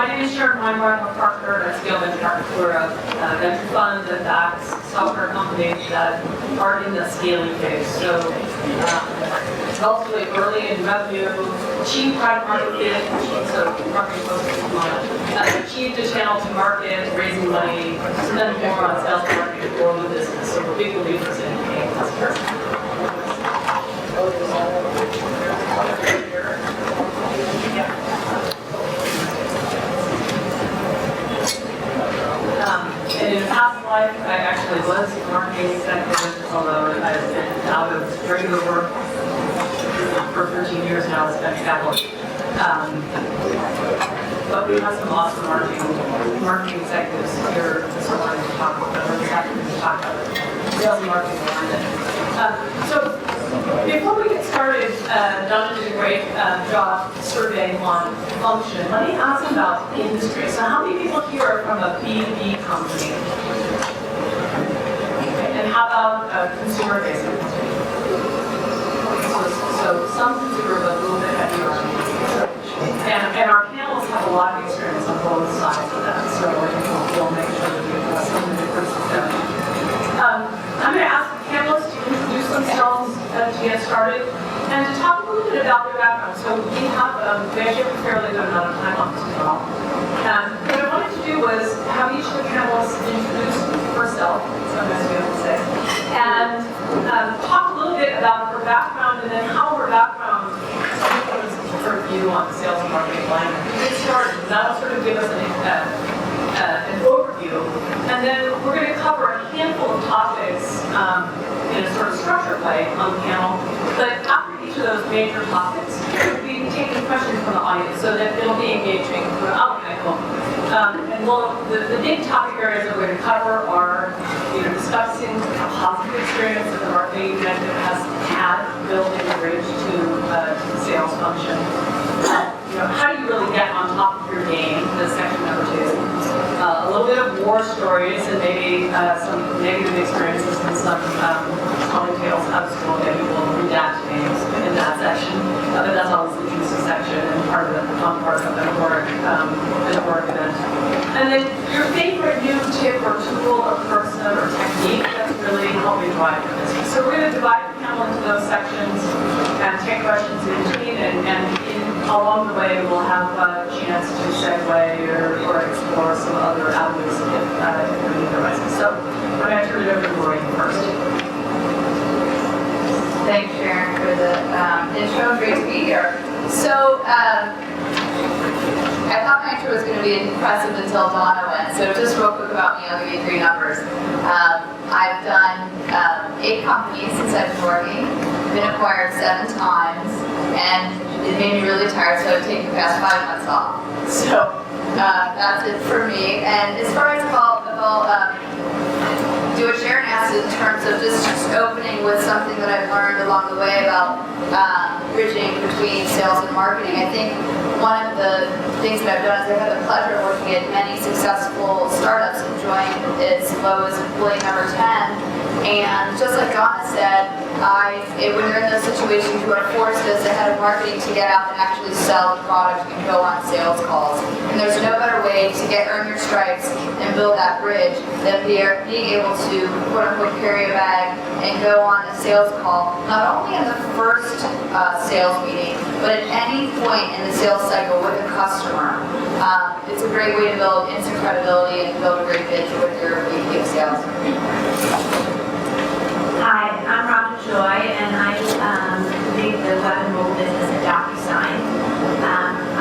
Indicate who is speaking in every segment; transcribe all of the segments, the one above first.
Speaker 1: my name is Sharon Weinberg. I'm a partner at Scale Venture Partners. We're a venture fund that backs software companies that are in the scaling phase. So relatively early in revenue, achieved product market fit, so marketing focus on achieved a channel to market, raising money, spend more on sales and marketing to grow the business. So we're big believers in paying customers. And in a past life, I actually was a marketing executive, although I've been out of regular work for 13 years now as venture capitalist. But we have some awesome marketing executives here this morning to talk about sales and marketing alignment. So before we get started, Donna did a great job surveying on function. Let me ask about industry. So how many people here are from a B2B company? Okay. And how about a consumer-facing company? So some consumer, but a little bit heavier on and our panelists have a lot of experience on both sides of that, so we'll make sure that we have some of the differences there. I'm going to ask the panelists to introduce themselves to get started and to talk a little bit about their background. So we have a fairly good amount of time on this as well. What I wanted to do was have each of the panelists introduce herself, sometimes we have to say, and talk a little bit about her background and then how her background influences her view on the sales and marketing alignment. Get started, and that'll sort of give us an overview, and then we're going to cover a handful of topics in a sort of structured way on the panel. But after each of those major topics, we'll be taking questions from the audience so that it'll be engaging throughout the panel. And the big topic areas that we're going to cover are discussing a positive experience that the marketing executive has had building a bridge to the sales function. How do you really get on top of your game? That's section number 2. A little bit of war stories and maybe some negative experiences and some tales out of school. Maybe we'll redact names in that section. But that's always the juicy section and part of the fun part of an org event. And then your favorite new tip or tool or person or technique that's really helping drive your business. So we're going to divide the panel into those sections and take questions in between, and along the way we'll have a chance to segue or explore some other avenues if the need arises. So I'm going to turn it over to Lori first.
Speaker 2: Thanks, Sharon, for the intro. Great to be here. So I thought my intro was going to be impressive until Donna went. So just real quick about me, I'll give you 3 numbers. I've done 8 companies since I've been working, been acquired 7 times, and it made me really tired, so I've taken the past 5 months off. So that's it for me. And as far as I'll do what Sharon asked in terms of just opening with something that I've learned along the way about bridging between sales and marketing. I think one of the things that I've done is I've had the pleasure of working at many successful startups and joined as low as employee number 10. And just like Donna said, when you're in those situations, you are forced as the head of marketing to get out and actually sell the product and go on sales calls. And there's no better way to earn your stripes and build that bridge than being able to quote unquote carry a bag and go on a sales call, not only in the first sales meeting, but at any point in the sales cycle with a customer. It's a great way to build instant credibility and build a great pitch with your VP of sales.
Speaker 3: Hi, I'm Robin Joy, and I lead the web and mobile business at DocuSign.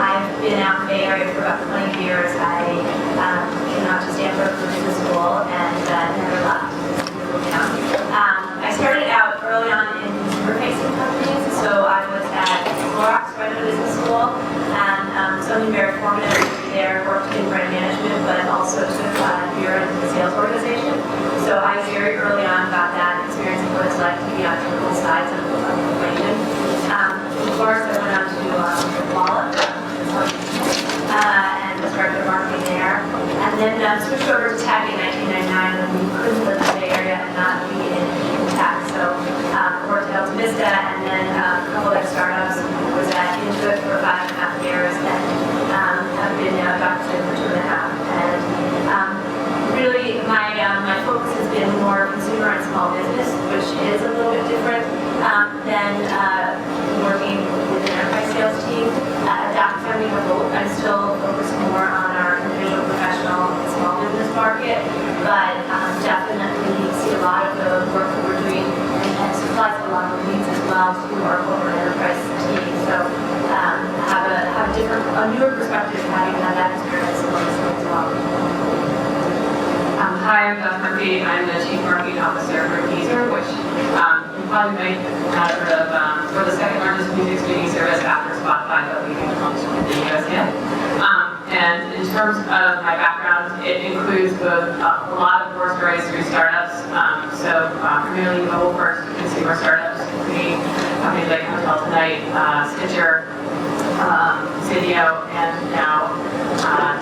Speaker 3: I've been out in the Bay Area for about 20 years. I came out to Stanford for business school and never left. I started out early on in consumer-facing companies, so I was at Clorox right out of business school, and something very formative there, worked in brand management, but also took here in the sales organization. So I very early on got that experience of what it's like to be on both sides of the equation. Of course, I went on to Walla and started marketing there. And then switched over to tech in 1999 when we couldn't live in the Bay Area and not be in tech. So worked at Alta Vista and then a couple other startups. Was at Intuit for 5.5 years and have been now Dr. but definitely see a lot of the work that we're doing and supplies a lot of needs as well to our corporate enterprise team. So have a newer perspective having had that experience as well.
Speaker 1: Hi, I'm Beth Murphy. I'm the Chief Marketing Officer for Deezer, which you probably might have heard of. We're the second largest music streaming service after Spotify, but we don't launch in the US yet. And in terms of my background, it includes both a lot of horror stories through startups, primarily mobile-first consumer startups, including companies like Hotel Tonight, Stitcher, Video, and now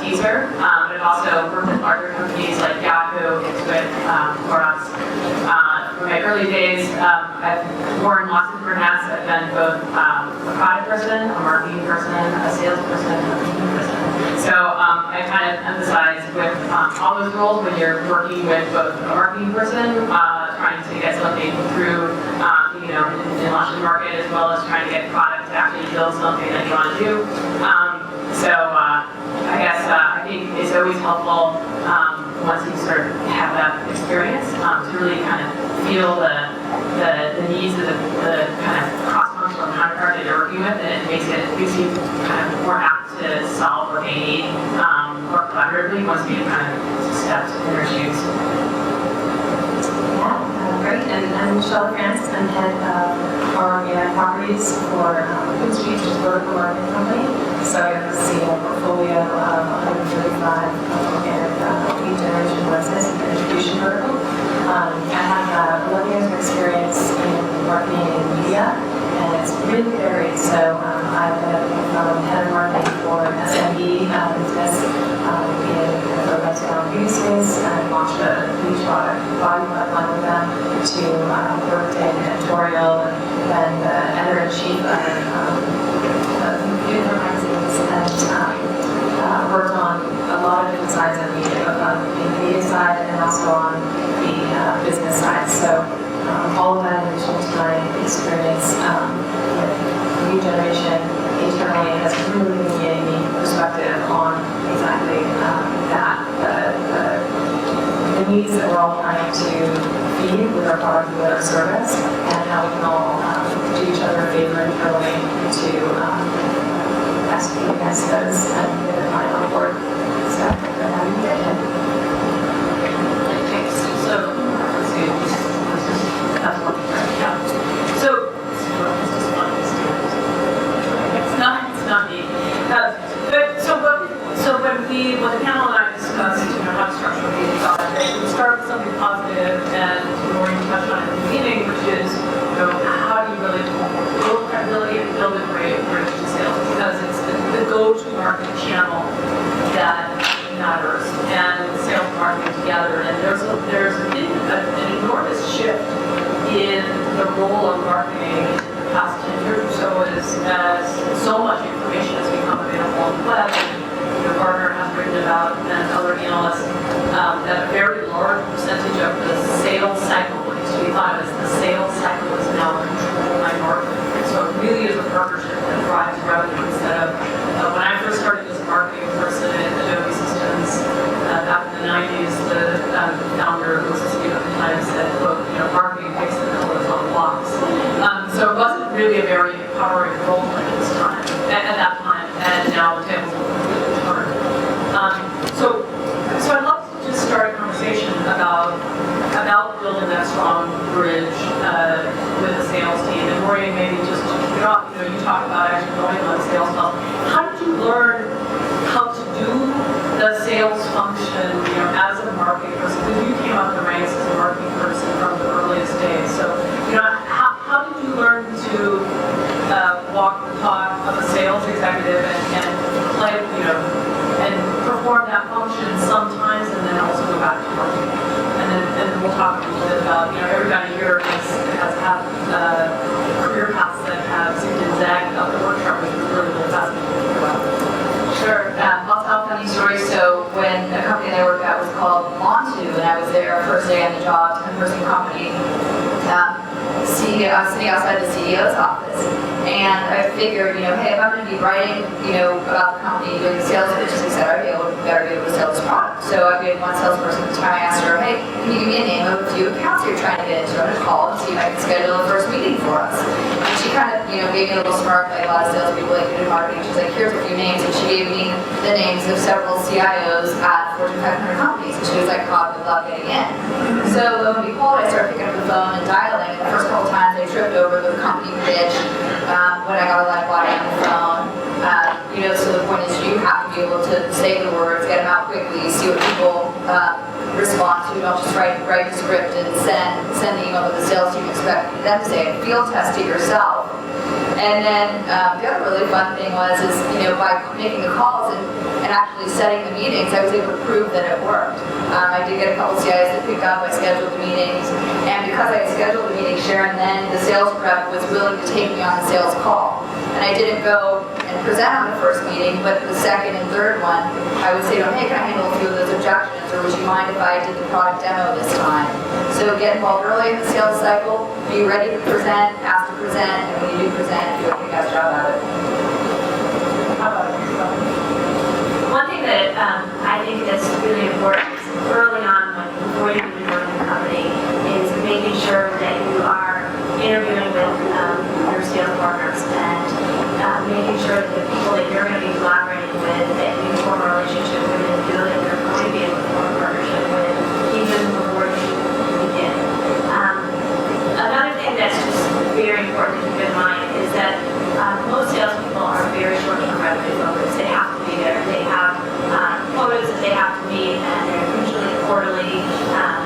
Speaker 1: Deezer. But I've also worked with larger companies like Yahoo, Intuit, Clorox. From my early days, I've worn lots of different hats. I've been both a product person, a marketing person, a sales person, and a people person. So I kind of emphasize with all those roles when you're working with both a marketing person, trying to get something through, in launch the market, as well as trying to get product to actually build something that you want to do. I think it's always helpful once you sort of have that experience to really kind of feel the needs of the kind of cross-functional counterpart that you're working with, and it gives you kind of more apt to solve what they need more collaboratively once you kind of stepped in their shoes.
Speaker 4: Great, and I'm Michelle France. I'm head of RMI Properties for Hootsuite, which is a vertical marketing company. So I oversee a portfolio of 135 organic lead generation websites in the distribution vertical. I have 11 years of experience in marketing and media, and it's really varied. So I've been head of marketing for SMB business in the restaurant beauty space, and launched a huge product body pipeline with them, to work in editorial and editor-in-chief of different magazines, and worked on a lot of different sides of media, on the media side and also on the business side. So all of that in addition to my experience with lead generation internally has really given me a unique perspective on exactly that, the needs that we're all trying to feed with our product and with our service, and how we can all do each other a favor internally to execute against those and get the client on board. So having you get it.
Speaker 1: Thanks. So, let's see. That's one thing. Yeah. So, it's not me. When the panel and I discussed, how to structure the product, we start with something positive, and Maureen touched on it at the beginning, which is, how do you really build credibility and build a great bridge to sales? Because it's the go-to market channel that matters, and sales and marketing together. And there's been an enormous shift in the role of marketing in the past 10 years or so, as so much information has become available on the web. Gartner has written about, and other analysts, that a very large percentage of the sales cycle, what used to be thought of as the sales cycle, is now controlled by marketing. So it really is a partnership that drives revenue instead of, when I first started as a marketing person at Adobe Systems, back in the 90s, the founder, who was a speaker at the time, said, quote, marketing takes the colors on blocks. So it wasn't really a very empowering role at this time, at that time, and now the tables So I'd love to just start a conversation about building that strong bridge with the sales team. And Maureen, maybe just to kick it off, you talk about actually going on sales calls. How did you learn how to do the sales function, as a marketing person? Because you came up the ranks as a marketing person from the earliest days. So, how did you learn to walk the talk of a sales executive and play, and perform that function sometimes, and then also go back to marketing? And then we'll talk a little bit about, everybody here has had career paths that have zigged and zagged up the workshop, which is really fascinating to think about.
Speaker 2: Sure. I'll tell a funny story. So when a company that I worked at was called Montu, and I was there first day on the job, 10-person company, CEO, I was sitting outside the CEO's office, and I figured, hey, if I'm going to be writing, about the company, doing sales pitches, etc., I better be able to sell this product. So I had one salesperson at the time. I asked her, hey, can you give me a name of a few accounts you're trying to get into on a call and see if I can schedule a first meeting for us? And she kind of, gave me a little smirk, like a lot of salespeople like to do marketing. She's like, here's a few names, and she gave me the names of several CIOs at Fortune 500 companies, and she was like, oh, good luck getting in. So lo and behold, I started picking up the phone and dialing. The first couple times I tripped over the company pitch when I got a live body on the phone. So the point is you have to be able to say the words, get them out quickly, see what people respond to. Don't just write the script and send the email to the sales team, expect them to say it. Field test it yourself. And then the other really fun thing was by making the calls and actually setting the meetings, I was able to prove that it worked. I did get a couple CIs that picked up. I scheduled the meetings, and because I had scheduled the meeting, Sharon, then the sales rep was willing to take me on a sales call. And I didn't go and present on the first meeting, but the second and third one, I would say to them, hey, can I handle a few of those objections, or would you mind if I did the product demo this time? So get involved early in the sales cycle, be ready to present, ask to present, and when you do present, do a kick-ass job at it.
Speaker 1: How about you?
Speaker 3: One thing that I think that's really important is early on before you even join the company is making sure that you are interviewing with your sales partners and making sure that the people that you're going to be collaborating with, that you form a relationship with and feel that you're going to be able to form a partnership with even before you begin. Another thing that's just very important to keep in mind is that most salespeople are very short-term revenue focused. They have to be there. They have quotas that they have to meet, and they're usually quarterly.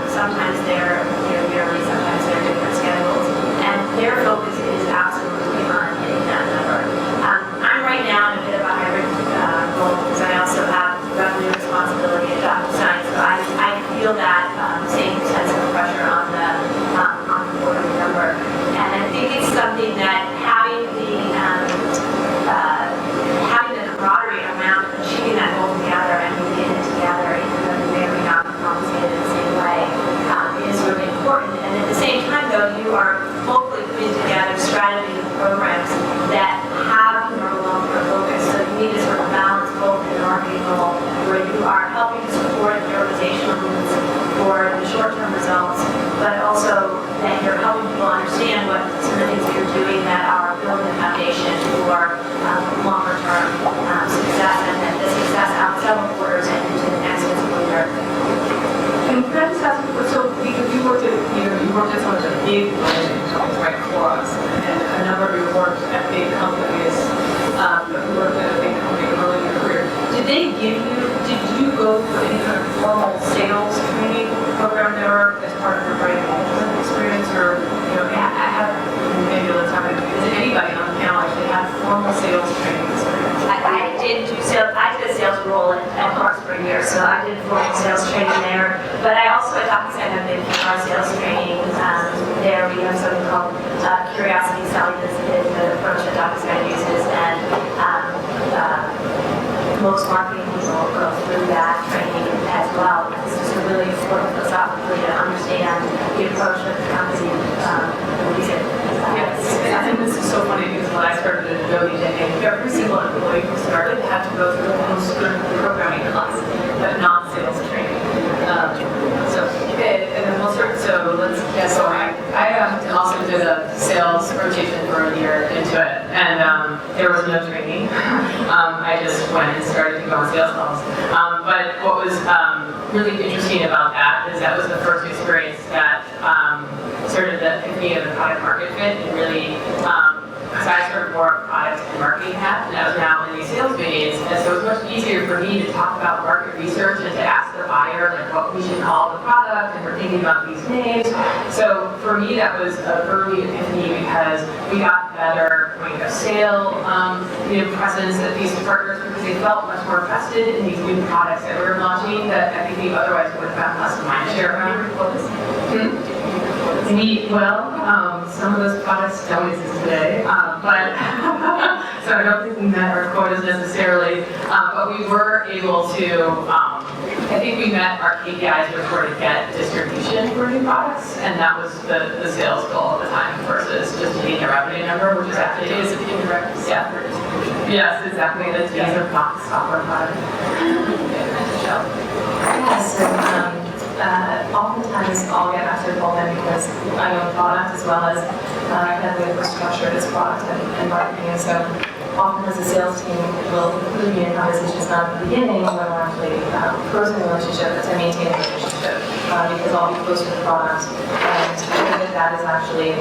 Speaker 3: Sometimes they're yearly. Sometimes they're different schedules, and their focus is absolutely on hitting that number. I'm right now in a bit of a hybrid role because I also have revenue responsibility at DocuSign, so I feel that same sense of pressure on the quarterly number, and I think it's something that having the camaraderie around achieving that goal together and moving it together, even though you may or may not be compensated in the same way, is really important. And at the same time, though, you are hopefully putting together strategies and programs that have your long-term focus. So you need to sort of balance both in an marketing goal, where you are helping to support the organizational needs for the short-term results, but also that you're helping people understand what some of the things that you're doing that are building the foundation for longer-term success, and then the success out several quarters and into the next fiscal year.
Speaker 1: And can I just ask, so because you worked at some of the big companies right before us, and a number of you worked at big companies, worked at a big company early in your career. Did you go through any kind of formal sales training program there as part of your brand management experience, or maybe let's have it, does anybody on the panel actually have formal sales training experience?
Speaker 3: I did a sales role at Parks for a year, so I did formal sales training there. But I also at DocuSign have been in our sales training. There we have something called Curiosity Selling, is the approach that DocuSign uses, and most marketing people go through that training as well. It's just really important philosophically to understand the approach that the company uses.
Speaker 1: Yes, I think this is so funny because when I started at Adobe, every single employee who started had to go through a home programming class, but not sales training. And then we'll start. So I also did a sales rotation for a year into it, and there was no training. I just went and started to go on sales calls. But what was really interesting about that is that was the first experience that sort of the epiphany of the product market fit, and really, because I started more product and marketing hat, and I was now in these sales meetings, and so it was much easier for me to talk about market research and to ask the buyer like what we should call the product, and we're thinking about these names. So for me, that was an early epiphany because we got better point of sale presence at these partners because they felt much more invested in these new products that we were launching that I think we otherwise would have gotten less mind share around. Some of those products don't exist today, but so I don't think we met our quotas necessarily, but we were able to I think we met our KPIs before to get distribution for new products, and that was the sales goal at the time versus just hitting a revenue number, which is actually is hitting the revenue. Yeah. Yes, exactly. These are not software products.
Speaker 4: Yeah, so oftentimes I'll get asked to involve in because I own product as well as I kind of the way we're structured as product and marketing. And so often as a sales team will include me in conversations not at the beginning when we're actually closing the relationship, but to maintain a relationship because I'll be close to the product. And I think that is actually,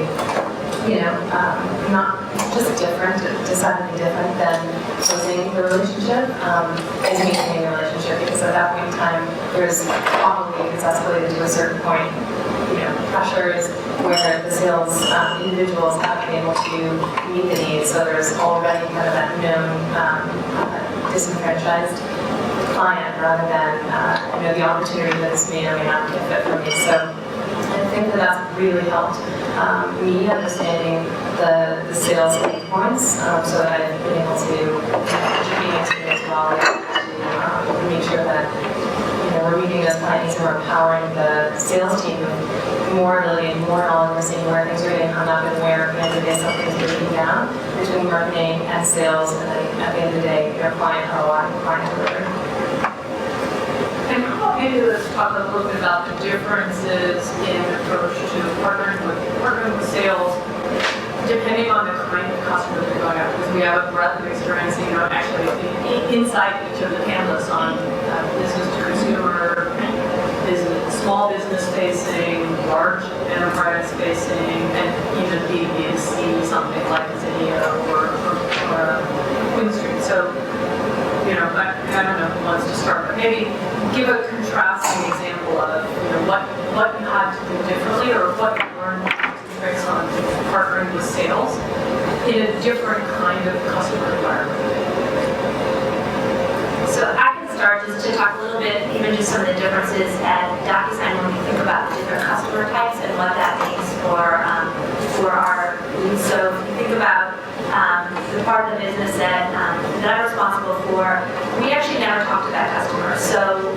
Speaker 4: not just different, decidedly different than closing the relationship, is maintaining a relationship because at that point in time, there's probably, if it's escalated to a certain point, pressures where the sales individuals haven't been able to meet the needs. So there's already kind of that known disenfranchised client rather than the opportunity that this may or may not be a fit for me. So I think that that's really helped me understanding the sales pain points so that I've been able to educate into it as well to make sure that we're meeting those clients and we're empowering the sales team with more ability and more knowledge. We're seeing where things are getting hung up and where maybe something's breaking down between marketing and sales, and then at the end of the day, client ROI and client delivery.
Speaker 1: And maybe let's talk a little bit about the differences in approach to partnering with sales, depending on the kind of customer they're going after. Because we have a breadth of experience, actually inside each of the panelists on business to consumer, small business facing, large enterprise facing, and even B2B to C, something like Zinnia or QuinStreet. So, I don't know who wants to start, but maybe give a contrasting example of what you had to do differently or what you learned tricks on partnering with sales in a different kind of customer environment.
Speaker 3: So I can start just to talk a little bit, even just some of the differences at DocuSign when we think about the different customer types and what that means for our needs. So if you think about the part of the business that I'm responsible for, we actually never talk to that customer. So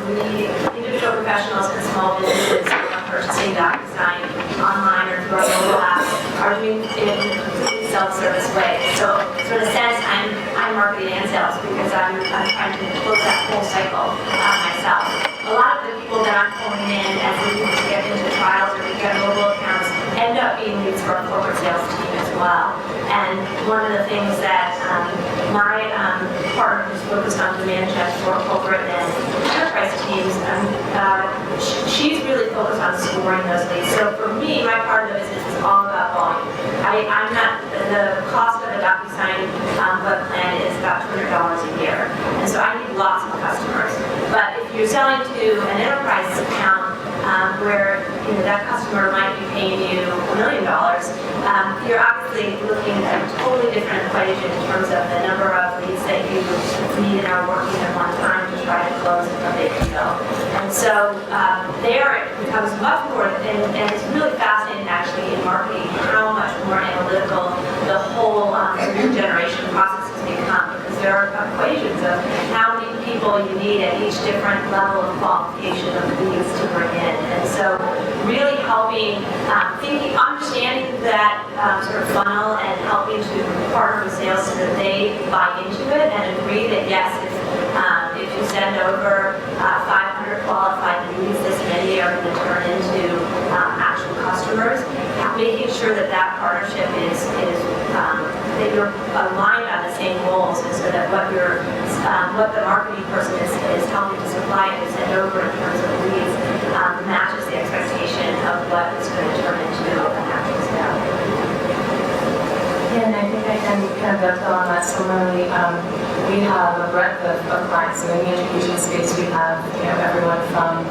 Speaker 3: we, individual professionals and small businesses who are purchasing DocuSign online or through our mobile app are doing it in a completely self-service way. So in a sense, I'm marketing and sales because I'm trying to close that whole cycle myself. A lot of the people that I'm pulling in as we get into trials or we get mobile accounts end up being leads for our corporate sales team as well. And one of the things that my partner who's focused on demand gen for corporate and enterprise teams, she's really focused on scoring those leads. So for me, my part of the business is all about volume. I'm not, the cost of a DocuSign web plan is about $200 a year. And so I need lots of customers. But if you're selling to an enterprise account where that customer might be paying you $1 million, you're obviously looking at a totally different equation in terms of the number of leads that you need and are working at one time to try to close a big deal. And so there it becomes much more, and it's really fascinating actually in marketing how much more analytical the whole lead generation process has become, because there are equations of how many people you need at each different level of qualification of leads to bring in. And so really helping, understanding that sort of funnel and helping to partner with sales so that they buy into it and agree that yes, if you send over 500 qualified leads, this many are going to turn into actual customers. Making sure that that partnership is that you're aligned on the same goals, and so that what the marketing person is helping to supply and send over in terms of leads matches the expectation of what is going to turn into an actual sale.
Speaker 4: Yeah, and I think I can kind of dovetail on that. Similarly, we have a breadth of clients. So in the education space, we have everyone from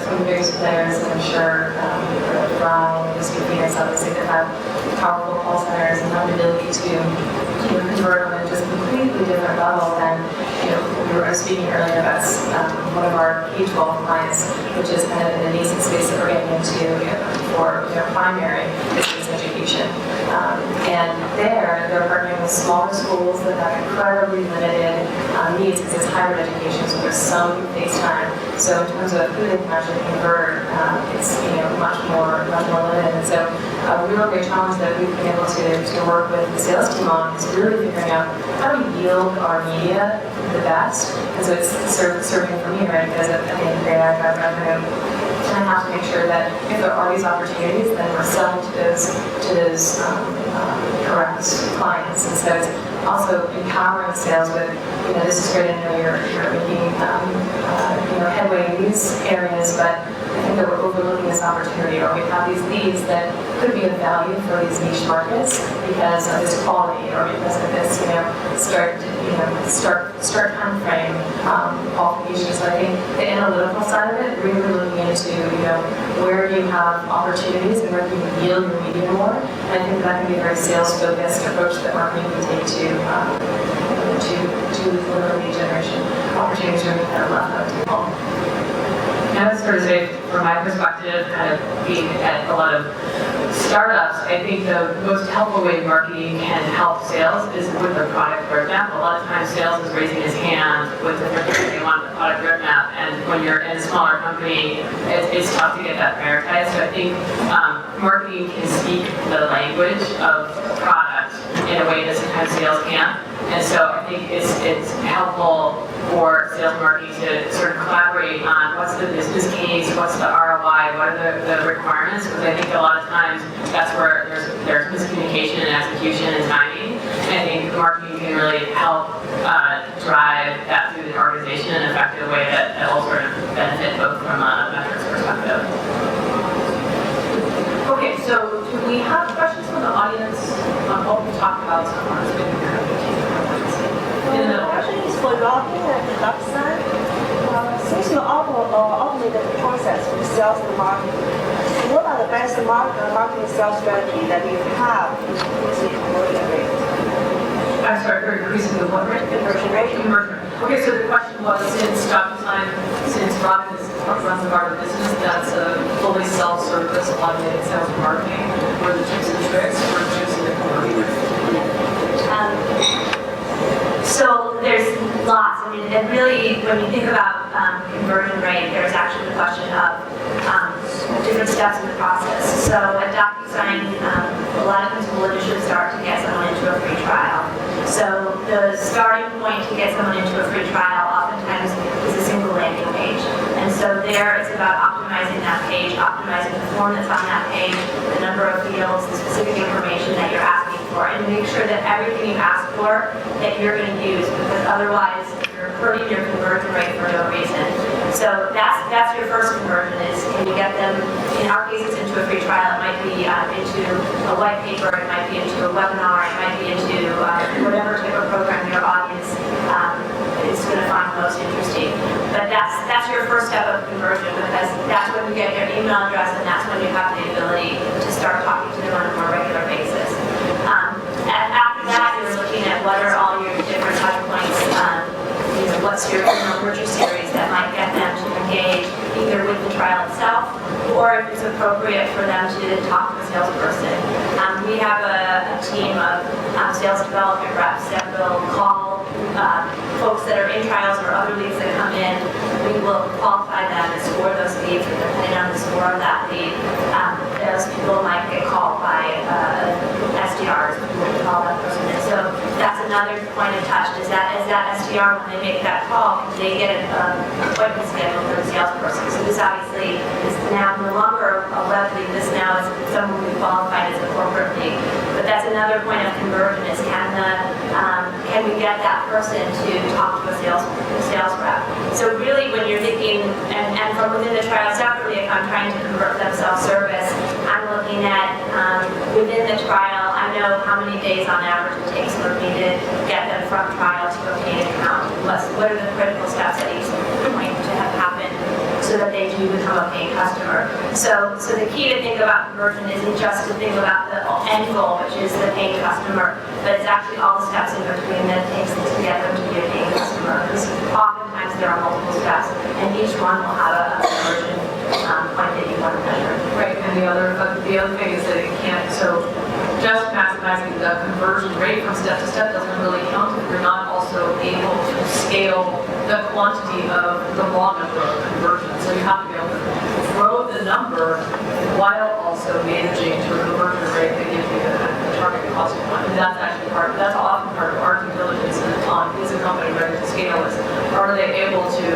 Speaker 4: some of the biggest players, and I'm sure Brown, USPS, obviously that have powerful call centers and have the ability to convert on a just completely different level than we were speaking earlier about one of our K-12 clients, which is kind of in the nascent space that we're getting into for primary business education. And they're partnering with smaller schools that have incredibly limited needs because it's hybrid education, so there's some face time So in terms of who they can actually convert, it's much more limited. And so a real great challenge that we've been able to work with the sales team on is really figuring out how do we yield our media the best. And so it's serving for me, right? Because at the end of the day, I drive revenue. And I have to make sure that if there are these opportunities, then we're selling to those correct clients. And so it's also empowering sales with, this is great, I know you're making headway in these areas, but I think that we're overlooking this opportunity, or we have these leads that could be of value for these niche markets because of this quality or because of this, start time frame qualifications. So I think the analytical side of it, really looking into, where do you have opportunities and where can you yield your media more. And I think that can be a very sales-focused approach that marketing can take to deliver lead generation opportunities where we kind of left out to people.
Speaker 1: I would sort of say, from my perspective, kind of being at a lot of startups, I think the most helpful way marketing can help sales is with the product roadmap. A lot of times sales is raising his hand with the thing they want the product roadmap, and when you're in a smaller company, it's tough to get that prioritized. So I think marketing can speak the language of product in a way that sometimes sales can't. And so I think it's helpful for sales marketing to sort of collaborate on what's the business case, what's the ROI, what are the requirements, because I think a lot of times that's where there's miscommunication and execution and timing. And I think marketing can really help drive that through the organization in an effective way that will sort of benefit both from a metrics perspective. Okay, so do we have questions from the audience on what we talked about so far? It's been kind of
Speaker 5: Actually, it's for logging and production. Since you automate the process for sales and marketing, what are the best marketing sales strategy that you have to increase the conversion rate?
Speaker 1: I'm sorry, for increasing the what rate?
Speaker 5: Conversion rate.
Speaker 1: Conversion. Okay, so the question was, since DocuSign, since Robin runs the part of the business, that's a fully self-service automated sales and marketing, what are the tips and tricks for reducing the conversion rate?
Speaker 3: So there's lots. I mean, and really, when you think about conversion rate, there's actually the question of different steps in the process. So at DocuSign, a lot of times we'll initially start to get someone into a free trial. So the starting point to get someone into a free trial oftentimes is a single landing page. And so there it's about optimizing that page, optimizing the form that's on that page, the number of fields, the specific information that you're asking for, and make sure that everything you ask for that you're going to use, because otherwise you're hurting your conversion rate for no reason. So that's your first conversion is, can you get them, in our cases, into a free trial. It might be into a white paper, it might be into a webinar, it might be into whatever type of program your audience is going to find most interesting. But that's your first step of conversion, because that's when you get their email address and that's when you have the ability to start talking to them on a more regular basis. After that, you're looking at what are all your different touch points, what's your nurture series that might get them to engage either with the trial itself or if it's appropriate for them to talk to a salesperson. We have a team of sales development reps that will call folks that are in trials or other leads that come in. We will qualify them and score those leads, and depending on the score of that lead, those people might get called by SDRs, who will call that person in. So that's another point of touch, is that as that SDR, when they make that call, they get an appointment scheduled for the salesperson. So this obviously is now no longer a web lead, this now is someone we qualified as a corporate lead. But that's another point of conversion, is can we get that person to talk to a sales rep? So really when you're thinking, and from within the trial separately, if I'm trying to convert them self-service, I'm looking at within the trial, I know how many days on average it takes for me to get them from trial to a paid account. What are the critical steps at each point to have happened so that they do become a paying customer. So the key to think about conversion isn't just to think about the end goal, which is the paying customer, but it's actually all the steps in between that it takes to get them to be a paying customer. Because oftentimes there are multiple steps, and each one will have a conversion point that you want to measure.
Speaker 1: Right, and the other thing is that it can't, so just maximizing the conversion rate from step to step doesn't really count if you're not also also able to scale the quantity of the raw number of conversions. So you have to be able to grow the number while also managing to a conversion rate that gives you the target cost you want. And that's actually that's often part of our due diligence on is a company ready to scale this? Are they able to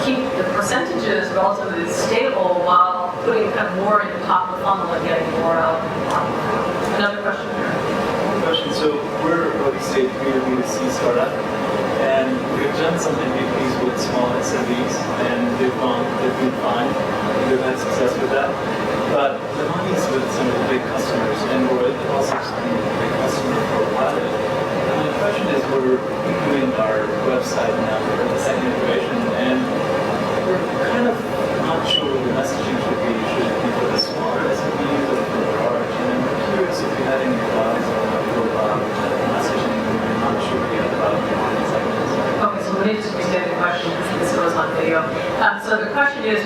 Speaker 1: keep the percentages relatively stable while putting kind of more in the top of the funnel and getting more out of the bottom? Another question here.
Speaker 6: Question. So we're a early stage B2B2C startup, and we've done some MVPs with small SMBs, and they've been fine. They've had success with that. But the money is with some of the big customers, and we're also some big customer for a pilot. And the question is, we're doing our website now for the second iteration, and we're kind of not sure what the messaging should be. Should it be for the smaller SMBs or for the large? And I'm curious if you had any advice on how to go about messaging. We're not sure yet about the market segments.
Speaker 1: Okay, so let me just restate the question because this goes on video. So the question is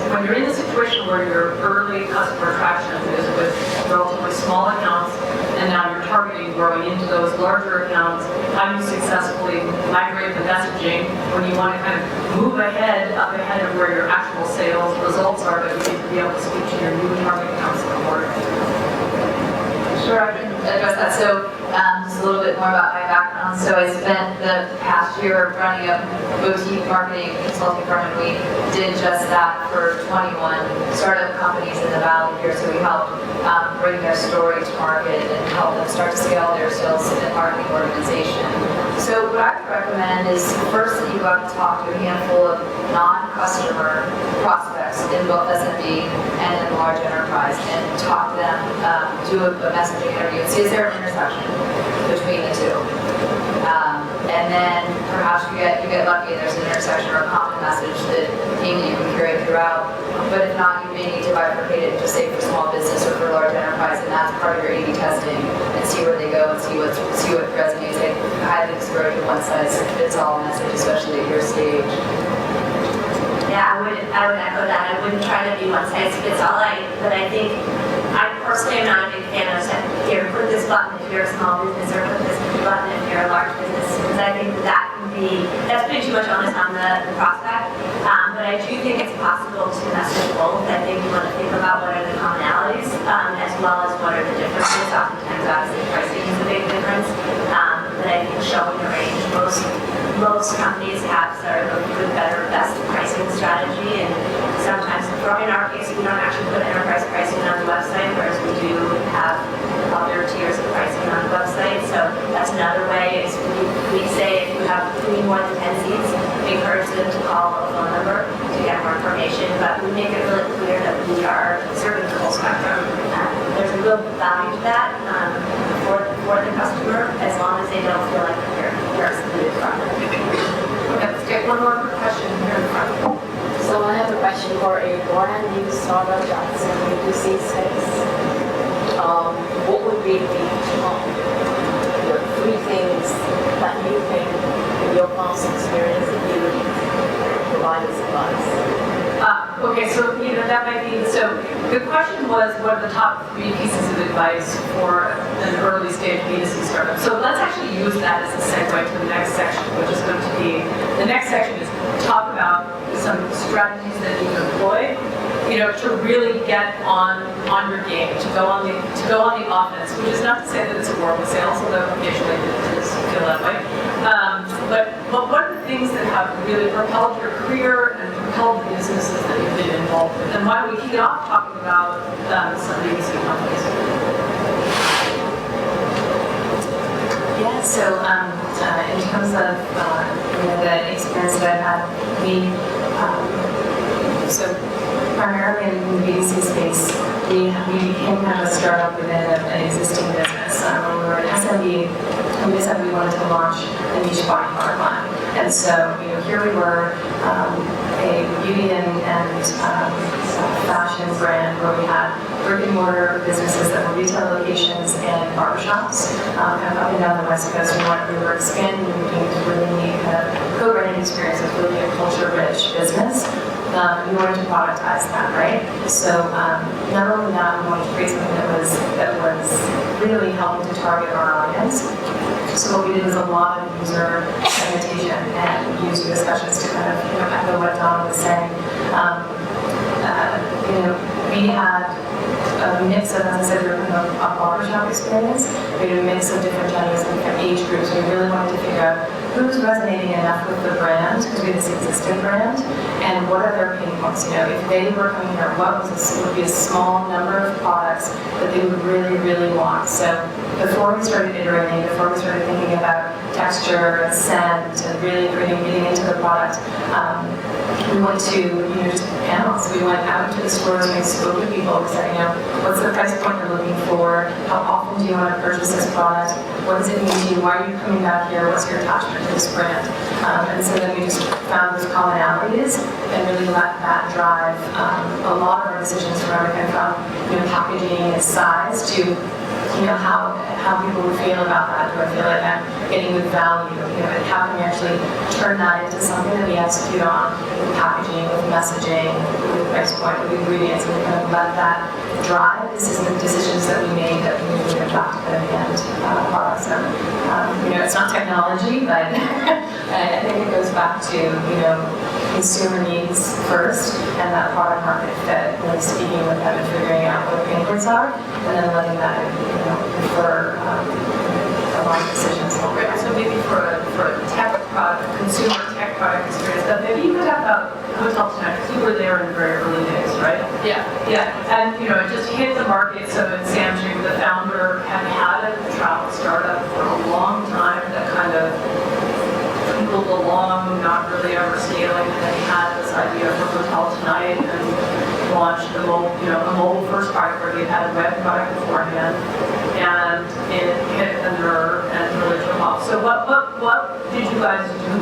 Speaker 1: when you're in the situation where your early customer traction is with relatively small accounts, and now you're targeting growing into those larger accounts, how do you successfully migrate the messaging when you want to kind of move ahead of where your actual sales results are, but you need to be able to speak to your new target accounts in the morning?
Speaker 2: Sure, I can address that. So just a little bit more about my background. So I spent the past year running a boutique marketing consulting firm, and we did just that for 21 startup companies in the Valley here. So we helped bring their story to market and help them start to scale their sales and marketing organization. So what I would recommend is first that you go out and talk to a handful of non-customer prospects in both SMB and in large enterprise, and talk to them, do a messaging interview, and see is there an intersection between the two. And then perhaps you get lucky and there's an intersection or a common message that maybe you can curate throughout. But if not, you may need to bifurcate it, just say for small business or for large enterprise, and that's part of your A/B testing, and see where they go and see what resonates. I highly discourage a one-size-fits-all message, especially at your stage.
Speaker 3: Yeah, I would echo that. I wouldn't try to be one size fits all. But I think I personally am not a big fan of saying, here, put this button if you're a small business, or put this button if you're a large business, because I think that's putting too much onus on the prospect. But I do think it's possible to message both. I think you want to think about what are the commonalities, as well as what are the differences. Oftentimes, obviously, pricing is a big difference. But I think showing the range, most companies have sort of a good, better, best pricing strategy, and sometimes, in our case, we don't actually put enterprise pricing on the website, whereas we do have other tiers of pricing on the website. So that's another way. Is we say if you need more than 10 seats, we encourage them to call a phone number to get more information, but we make it really clear that we are serving the full spectrum. There's a real value to that for the customer, as long as they don't feel like they're excluded from it.
Speaker 1: Okay, let's get one more question here in the front.
Speaker 7: So I have a question for a brand new startup that's in the B2C space. What would be the three things that you think, in your past experience, that you would provide as advice?
Speaker 1: Okay, so that might be, so the question was, what are the top 3 pieces of advice for an early stage B2C startup? So let's actually use that as a segue to the next section, which is going to be, the next section is talk about some strategies that you can employ, to really get on your game, to go on the offense, which is not to say that it's a war with sales, although occasionally it does feel that way. But what are the things that have really propelled your career and propelled the businesses that you've been involved with? And why don't we kick it off talking about some B2C companies?
Speaker 4: Yeah, so in terms of the experience that I've had, so primarily in the B2C space, we became kind of a startup within an existing business. When we were an SMB, we decided we wanted to launch a niche body product line. And so, here we were, a beauty and fashion brand where we had brick and mortar businesses that were retail locations and barbershops, kind of up and down the West Coast. We were expanding and looking to really make a co-branding experience with really a culture-rich business. We wanted to productize that, right? So not only that, we wanted to create something that was really helping to target our audience. So what we did was a lot of user segmentation and user discussions to kind of, echo what Donna was saying. We had a mix of, as I said, we were kind of a barbershop experience. We had a mix of different genders and different age groups. We really wanted to figure out who's resonating enough with the brand, because we had this existing brand, and what are their pain points. If they were coming here, what would be a small number of products that they would really, really want. So before we started iterating, before we started thinking about texture and scent and really getting into the product, we went to just panels. We went out to the stores and we spoke to people and said, what's the price point you're looking for? How often do you want to purchase this product? What does it mean to you? Why are you coming back here? What's your attachment to this brand? And so then we just found those commonalities and really let that drive a lot of our decisions around everything from packaging and size to how people would feel about that. Do I feel like I'm getting good value? And how can we actually turn that into something that we execute on with packaging, with messaging, with price point, with ingredients, and we kind of let that drive the decisions that we made that we really get back to the end product. So, it's not technology, but I think it goes back to, consumer needs first and that product market fit, really speaking with them and figuring out what the pain points are, and then letting that, infer a lot of decisions.
Speaker 1: So maybe for a tech product, consumer tech product experience, that maybe you could have a Hotel Tonight, because you were there in the very early days, right?
Speaker 2: Yeah.
Speaker 1: Yeah, and it just hit the market. So in Sam Dream, the founder had a travel startup for a long time that kind of twinkled along, not really ever scaling, and then he had this idea for Hotel Tonight and launched the mobile first product where he had a web product beforehand, and it hit a nerve and really took off. So what did you guys do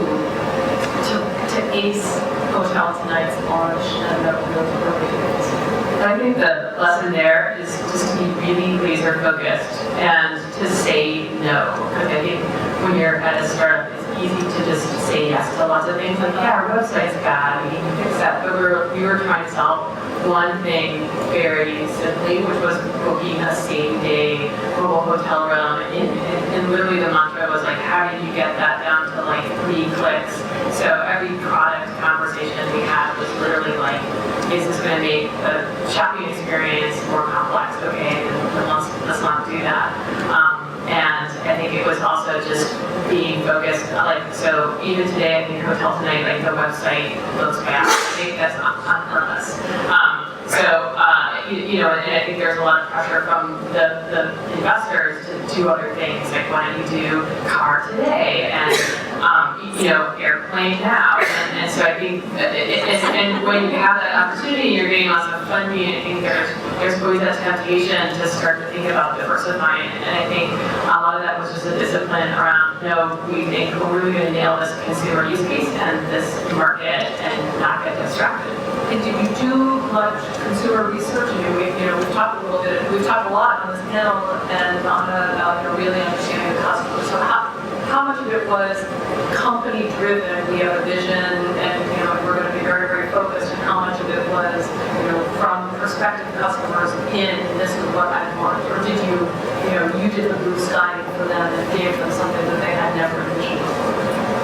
Speaker 1: to ace Hotel Tonight's launch and the early days?
Speaker 8: I think the lesson there is just to be really laser focused and to say no. Because I think when you're at a startup, it's easy to just say yes to lots of things. Like, yeah, our website's bad, we need to fix that. But we were trying to solve one thing very simply, which was booking a same-day mobile hotel room. And literally the mantra was like, how do you get that down to like 3 clicks? So every product conversation we had was literally like, is this going to make the shopping experience more complex? Okay, then let's not do that. And I think it was also just being focused, so even today, I think Hotel Tonight, the website looks bad. I think that's on purpose. And I think there's a lot of pressure from the investors to do other things, like why don't you do car today and airplane now. And so I think, and when you have that opportunity, you're getting lots of funding, I think there's always that temptation to start to think about diversifying. And I think a lot of that was just a discipline around, no, we think we're really going to nail this consumer use case and this market and not get distracted.
Speaker 1: And did you do much consumer research? We've talked a lot on this panel and about really understanding the customer. So how much of it was company driven? We have a vision, and we're going to be very, very focused. And how much of it was from prospective customers in this is what I want? Or did you did the blue sky for them and gave them something that they had never envisioned?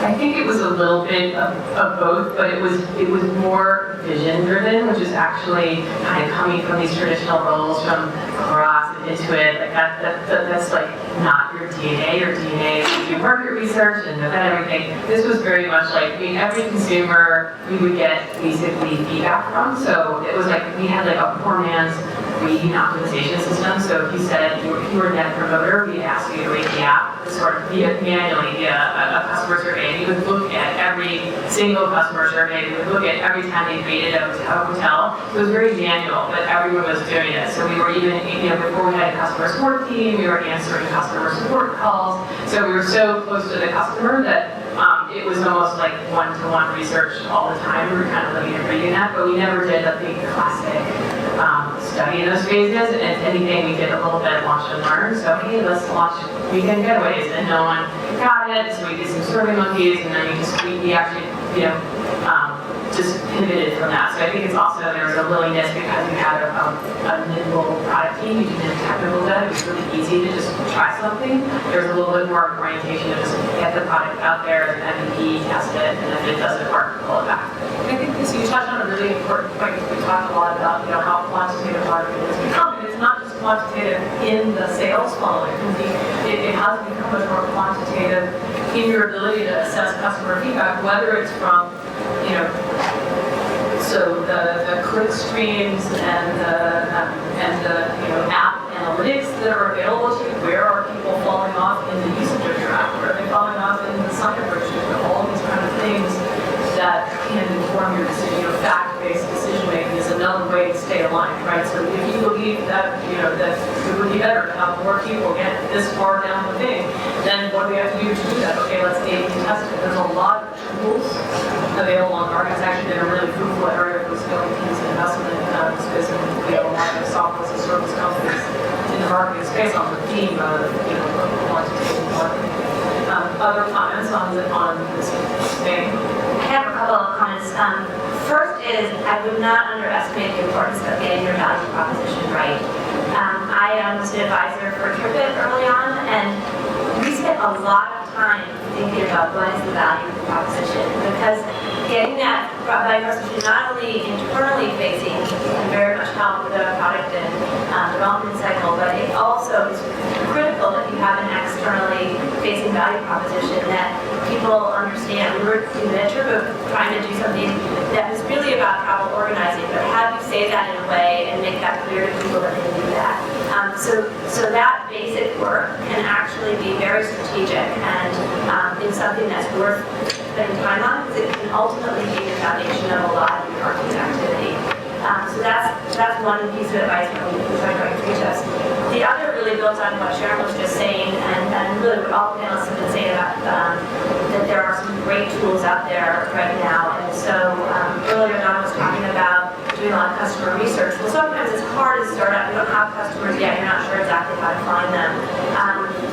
Speaker 8: I think it was a little bit of both, but it was more vision driven, which is actually kind of coming from these traditional roles from Clorox and Intuit. Like that's like not your DNA. Your DNA is to do market research and know that everything. This was very much like, every consumer we would get basically feedback from. So it was like we had like a poor man's rating optimization system. So if you said you were a net promoter, we'd ask you to rate the app sort of manually via a customer survey. We would look at every single customer survey. We would look at every time they rated a hotel. So it was very manual, but everyone was doing it. So we were even, before we had a customer support team, we were answering customer support calls. So we were so close to the customer that it was almost like one-to-one research all the time. We were kind of living and breathing that, but we never did a big classic study in those phases. And if anything, we did a little bit of launch and learn. So, hey, let's launch weekend getaways, and no one got it. So we did some survey monkeys, and then we actually, just pivoted from that. So I think it's also, there's a willingness because we had a nimble product team, we did technical debt, it was really easy to just try something. There's a little bit more orientation to just get the product out there and MVP, test it, and if it doesn't work, pull it back.
Speaker 1: I think this, you touched on a really important point. We talked a lot about, how quantitative marketing has become. And it's not just quantitative in the sales funnel. It has become much more quantitative in your ability to assess customer feedback, whether it's from, so the click streams and the app analytics that are available to you. Where are people falling off in the usage of your app? Where are they falling off in the sign-up registration? All of these kind of things that can inform your decision. Fact-based decision making is another way to stay aligned, right? So if you believe that that it would be better to have more people get this far down the thing, then what do we have to do to do that? Okay, let's A/B test it. There's a lot of tools available on the market. It's actually been a really fruitful area for scaling teams and investment space, and we have a lot of software as a service companies in the marketing space on the theme of quantitative marketing. Other comments on this thing?
Speaker 3: I have a couple of comments. First is, I would not underestimate the importance of getting your value proposition right. I was an advisor for TripIt early on, and we spent a lot of time thinking about what is the value proposition, because getting that value proposition not only internally facing can very much help with the product and development cycle, but it also is critical that you have an externally facing value proposition that people understand. We were at TripIt trying to do something that was really about travel organizing, but how do you say that in a way and make that clear to people that they do that? So that basic work can actually be very strategic and is something that's worth spending time on, because it can ultimately be the foundation of a lot of your marketing activity. So that's one piece of advice from us. The other really builds on what Sharon was just saying, and really what all panelists have been saying about that there are some great tools out there right now. And so earlier Donna was talking about doing a lot of customer research. Well, sometimes it's hard as a startup. You don't have customers yet. You're not sure exactly how to find them.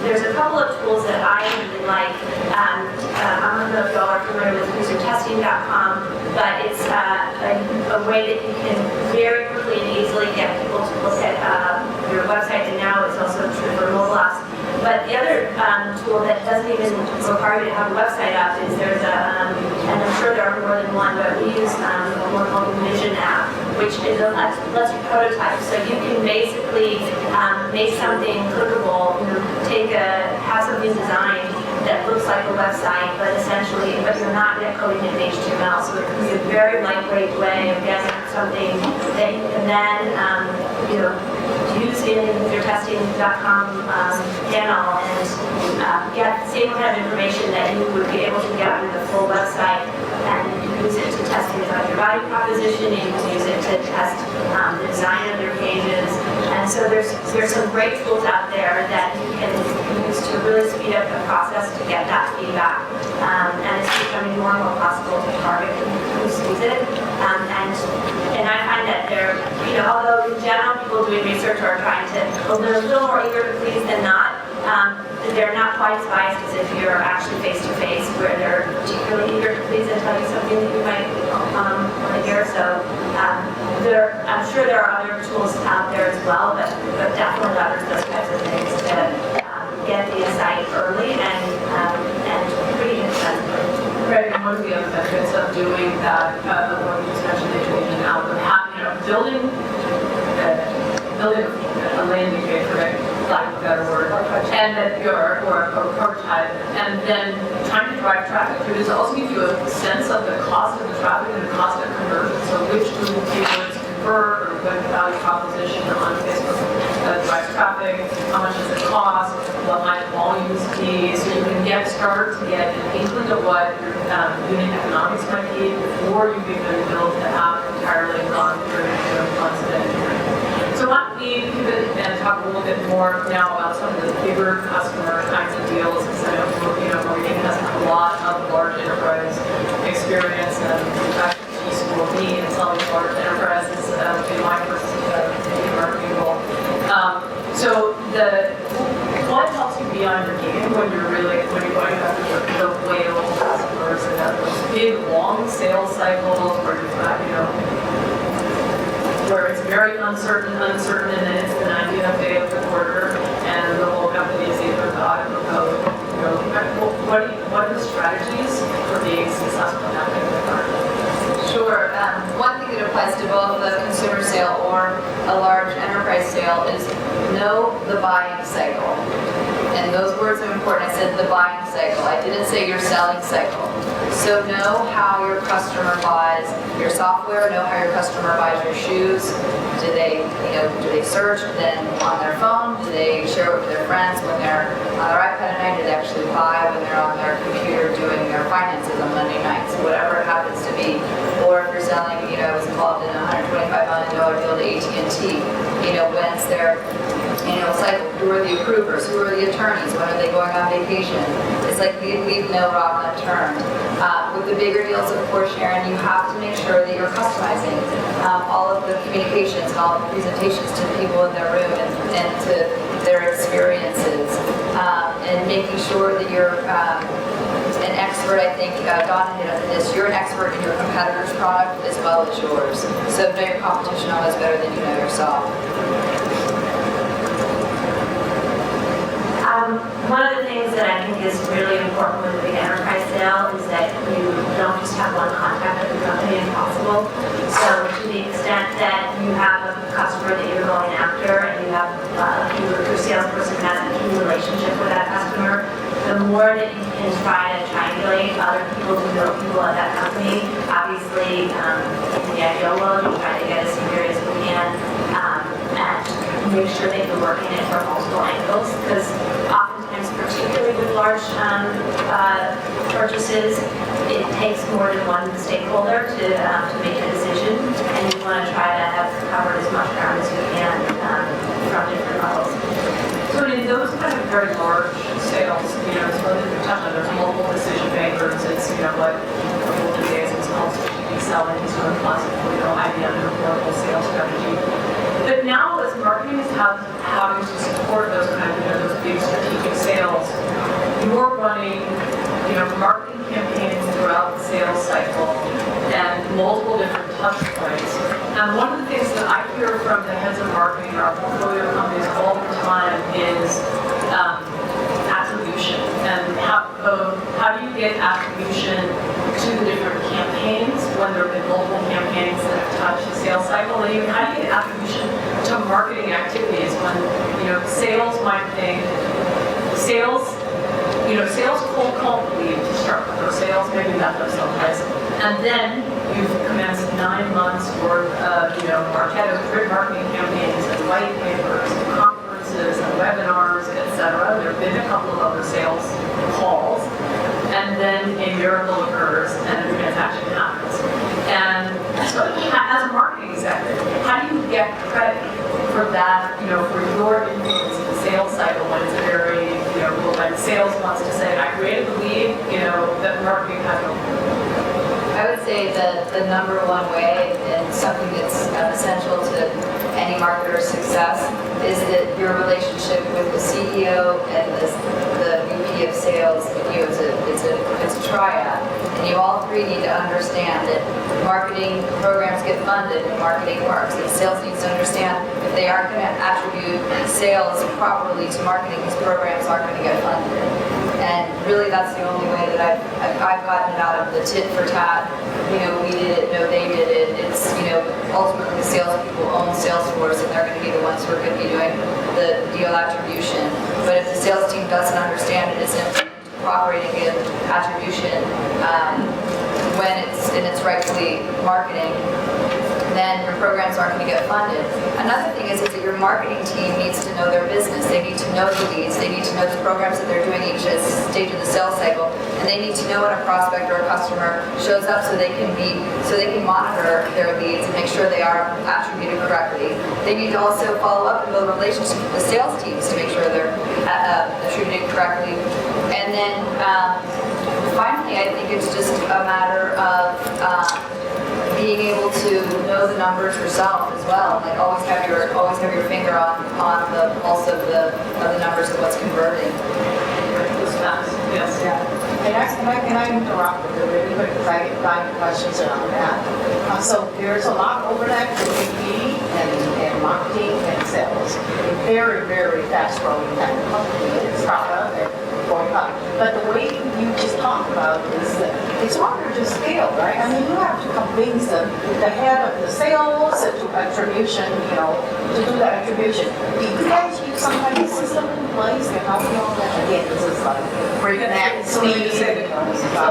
Speaker 3: There's a couple of tools that I really like. I don't know if y'all are familiar with usertesting.com, but it's a way that you can very quickly and easily get people to look at your website, and now it's also true for mobile apps. But the other tool that doesn't even require you to have a website up is there's and I'm sure there are more than one, but we use a more called Vision app, which is lets you prototype. So you can basically make something clickable, have something designed that looks like a website, but you're not yet coding in HTML. So it can be a very lightweight way of getting something that you can then, use in your testing.com panel and get the same kind of information that you would be able to get on the full website, and you can use it to test things like your value proposition, you can use it to test the design of your pages. And so there's some great tools out there that you can use to really speed up the process to get that feedback. And it's becoming more and more possible to target who sees it. And I find that although in general people doing research are trying to, they're a little more eager to please than not, they're not quite as biased as if you're actually face-to-face, where they're particularly eager to please and tell you something that you might want to hear. So I'm sure there are other tools out there as well, but definitely leverage those types of things to get the insight early and pretty inexpensively.
Speaker 1: Right, and one of the other benefits of doing that, what you just mentioned, the algorithm, building a landing page, right, lack of a better word, and that or a prototype, and then trying to drive traffic through this also gives you a sense of the cost of the traffic and the cost of conversion. So which Google keywords convert, or what value proposition on Facebook drives traffic, how much does it cost, what might volumes be, so you can start to get an inkling of what your unit economics might be before you've even built the app entirely and gone through constant engineering. So why don't we pivot and talk a little bit more now about some of the bigger customer kinds of deals, because I know Maureen has a lot of large enterprise experience and expertise for me in selling large enterprises in my first marketing role. So what helps you be on your game when you're going after the whale customers and those big big, long sales cycles where you've got, where it's very uncertain, and then it's the 90th day of the quarter, and the whole company is either God or code. What are the strategies for being successful in that kind of environment?
Speaker 2: Sure. One thing that applies to both the consumer sale or a large enterprise sale is know the buying cycle. And those words are important. I said the buying cycle. I didn't say your selling cycle. So know how your customer buys your software, know how your customer buys your shoes. Do they search then on their phone? Do they share it with their friends when they're on their iPad at night? Do they actually buy when they're on their computer doing their finances on Monday nights? Whatever it happens to be. Or if you're selling, I was involved in a $125 million deal to AT&T. When's their cycle? Who are the approvers? Who are the attorneys? When are they going on vacation? It's like leave no rock unturned. With the bigger deals, of course, Sharon, you have to make sure that you're customizing all of the communications and all of the presentations to the people in their room and to their experiences, and making sure that you're an expert. I think Donna hit on this. You're an expert in your competitor's product as well as yours. So know your competition almost better than you know yourself.
Speaker 3: One of the things that I think is really important with a big enterprise sale is that you don't just have one contact at the company if possible. So to the extent that you have a customer that you're going after and you have your salesperson has a key relationship with that customer, the more that you can try to triangulate other people who know people at that company. Obviously, in the ideal world, you try to get as severe as you can and make sure that you're working it from multiple angles, because oftentimes, particularly with large purchases, it takes more than one stakeholder to make a decision, and you want to try to have covered as much ground as you can from different levels.
Speaker 1: So in those kind of very large sales, so we touched on, there's multiple decision makers. It's what Golden Days is called strategic selling, sort of classic, IBM or Oracle sales strategy. But now, as marketing is having to support those kind of those big strategic sales, you're running marketing campaigns throughout the sales cycle and multiple different touch points. And one of the things that I hear from the heads of marketing in our portfolio companies all the time is attribution. And how do you get attribution to the different campaigns when there have been multiple campaigns that have touched the sales cycle? And even how do you get attribution to marketing activities when sales might think sales cold call lead to start with, or sales maybe that does someplace, and then you've commenced 9 months worth of Marketo print marketing campaigns and white papers and conferences and webinars, etc. There have been a couple of other sales calls, and then a miracle occurs and a transaction happens. And so, as a marketing executive, how do you get credit for that? For your influence in the sales cycle when it's very when sales wants to say, I created the lead, that marketing has no.
Speaker 2: I would say that the number one way, and something that's essential to any marketer's success, is that your relationship with the CEO and the VP of sales, it's a triad, and you all three need to understand that marketing programs get funded when marketing works. And sales needs to understand if they aren't going to attribute sales properly to marketing, these programs aren't going to get funded. And really, that's the only way that I've gotten it out of the tit for tat. We did it, no, they did it. It's ultimately the salespeople own Salesforce, and they're going to be the ones who are going to be doing the deal attribution. But if the sales team doesn't understand it, it's operating in attribution when it's rightfully marketing, then your programs aren't going to get funded. Another thing is that your marketing team needs to know their business. They need to know the leads. They need to know the programs that they're doing each stage of the sales cycle, and they need to know when a prospect or a customer shows up so they can monitor their leads and make sure they are attributed correctly. They need to also follow up and build relationships with the sales teams to make sure they're attributed correctly. And then finally, I think it's just a matter of being able to know the numbers yourself as well. Like always have your finger on the pulse of the numbers of what's converting.
Speaker 1: Yes. Yeah.
Speaker 7: Can I interrupt with a really quick, because I get a lot of questions around that. So there's a lot of overlap between BD and marketing and sales. A very, very fast growing kind of company, it's startup and going up. But the way you just talked about is that it's harder to scale, right? I mean, you have to convince the head of the sales to attribution, to do the attribution. Do you guys use some kind of system in place to help you on that? Again, this is like breaking that speed.
Speaker 1: So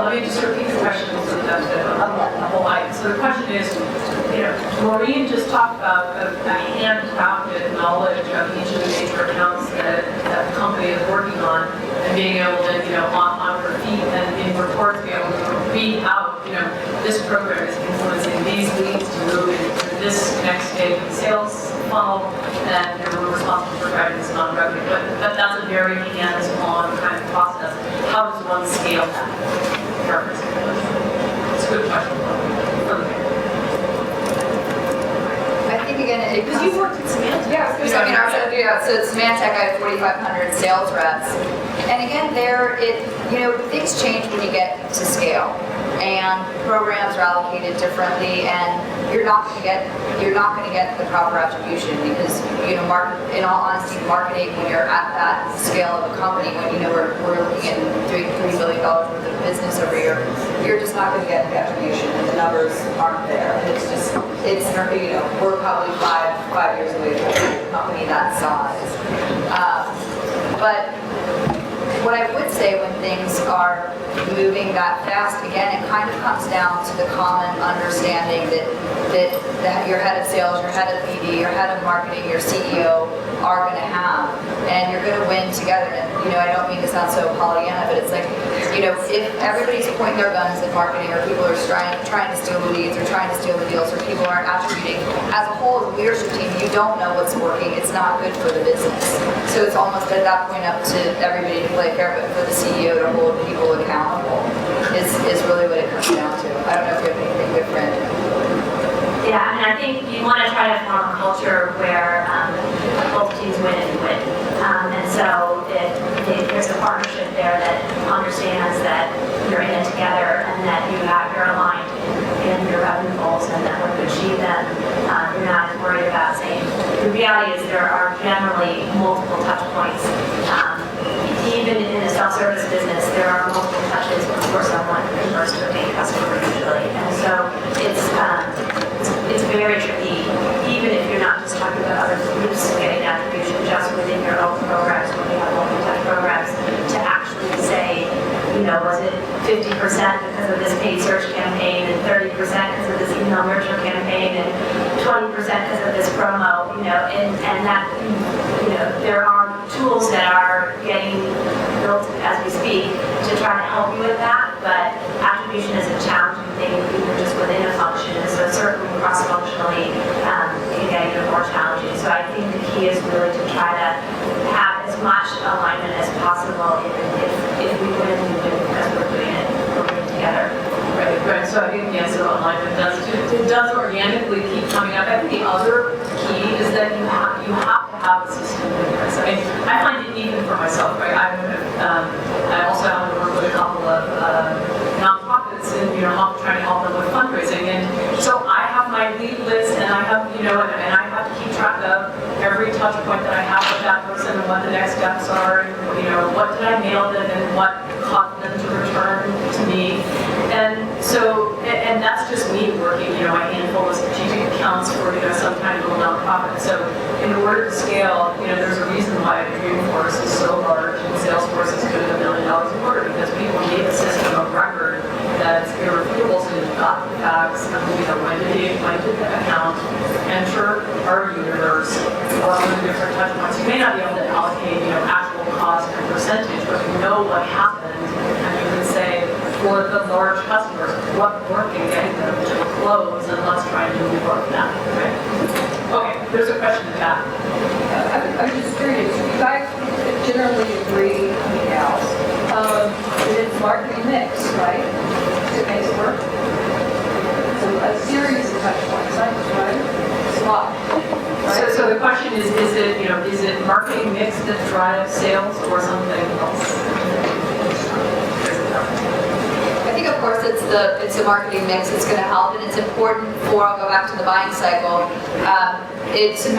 Speaker 1: let me just repeat the question so that the whole line. So the question is, Maureen just talked about a handcrafted knowledge of each of the major accounts that the company is working on, and being able to, on her feet and in reports be able to read out, this program is influencing these leads to move into this next stage of the sales funnel, and we're responsible for driving this amount of revenue. But that's a very hands-on kind of process. How does one scale that? It's a good question.
Speaker 2: I think again,
Speaker 1: Because you worked at Symantec.
Speaker 2: So at Symantec, I had 4,500 sales reps. And again, things change when you get to scale. And programs are allocated differently, and you're not going to get the proper attribution because, in all honesty, marketing, when you're at that scale of a company, when we're looking at doing $3 billion worth of business every year, you're just not going to get the attribution, and the numbers aren't there. And we're probably five years away from a company that size. But what I would say when things are moving that fast, again, it kind of comes down to the common understanding that your head of sales, your head of BD, your head of marketing, your CEO are going to have, and you're going to win together. And I don't mean to sound so Pollyanna, but it's like, if everybody's pointing their guns at marketing, or people are trying to steal the leads, or trying to steal the deals, or people aren't attributing, as a whole, as a leadership team, you don't know what's working. It's not good for the business. So it's almost at that point up to everybody to play fair, but for the CEO to hold people accountable is really what it comes down to. I don't know if you have anything different.
Speaker 3: Yeah, and I think you want to try to form a culture where both teams win and you win. And so if there's a partnership there that understands that you're in it together and that you're aligned in your revenue goals and that when you achieve them, you're not as worried about saying. The reality is there are generally multiple touch points. Even in the self-service business, there are multiple touches before someone converts to a paying customer usually. And so it's very tricky, even if you're not just talking about other groups getting attribution just within your own programs, when you have multi-touch programs, to actually say, was it 50% because of this paid search campaign, and 30% because of this email nurture campaign, and 20% because of this promo, and that, there are tools that are getting built as we speak to try to help you with that, but attribution is a challenging thing even just within a function, and so certainly cross-functionally can get even more challenging. So I think the key is really to try to have as much alignment as possible. If we win, we win because we're doing together.
Speaker 1: Right. So I think the answer to alignment does organically keep coming up. I think the other key is that you have to have a system in place. I mean, I find it even for myself, right? I also have to work with a couple of nonprofits and trying to help them with fundraising. And so I have my lead list, and I have and I have to keep track of every touch point that I have with that person and what the next steps are, and what did I mail them and what caused them to return to me. And so, and that's just me working, a handful of strategic accounts for, some kind of little nonprofit. So in order to scale, there's a reason why Dreamforce is so large and Salesforce is doing $1 million a quarter, because people need a system of record that's irrefutable, so you've got the facts, when did the account enter our universe, what are the different touch points. You may not be able to allocate, actual cost and percentage, but you know what happened, and you can say, for the large customers, what worked in getting them to close, and let's try and do more of that, right? Okay, there's a question in that.
Speaker 9: I'm just curious, you guys generally agree, else, that it's marketing mix, right? It makes it work. So a series of touch points, right? It's a lot. Right?
Speaker 1: So the question is it marketing mix that drives sales or something else?
Speaker 2: of course, it's the marketing mix that's going to help, and it's important for, I'll go back to the buying cycle, it's to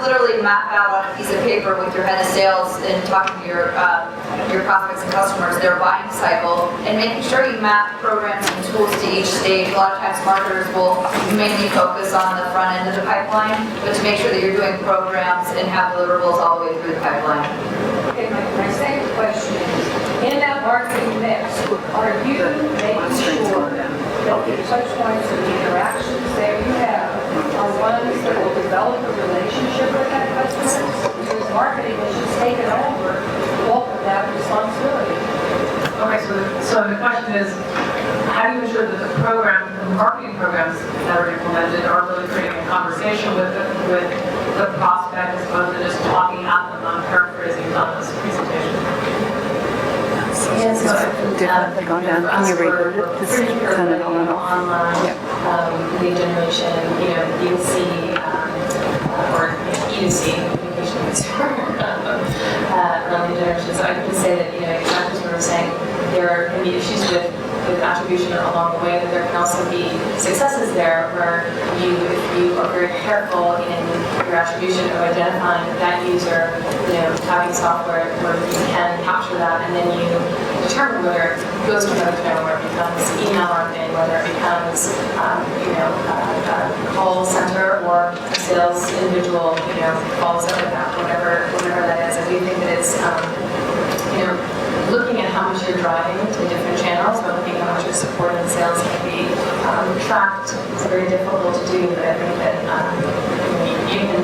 Speaker 2: literally map out on a piece of paper with your head of sales and talking to your prospects and customers, their buying cycle, and making sure you map programs and tools to each stage. A lot of times marketers will mainly focus on the front end of the pipeline, but to make sure that you're doing programs and have deliverables all the way through the pipeline.
Speaker 9: Okay, my second question is, in that marketing mix, are you making sure that the touch points and the interactions that you have are ones that will develop a relationship with that customer? Because marketing has just taken over the bulk of that responsibility.
Speaker 1: Okay, so the question is, how do you ensure that the marketing programs that are implemented are really creating a conversation with the prospect as opposed to just talking at them? I'm paraphrasing on this presentation.
Speaker 10: Yes, different. Gone down. Can you read it? Just turn it on and off.
Speaker 4: Online, lead generation, B2C, or E2C, communication with consumer, lead generation. So I can say that, exactly what we were saying, there can be issues with attribution along the way, but there can also be successes there where if you are very careful in your attribution of identifying that user, having software where you can capture that, and then you determine whether it goes to another channel, where it becomes email marketing, whether it becomes, a call center or a sales individual, calls like that, whatever that is. I do think that it's, looking at how much you're driving to different channels, but looking at how much you're supporting sales can be tracked. It's very difficult to do, but I think that you can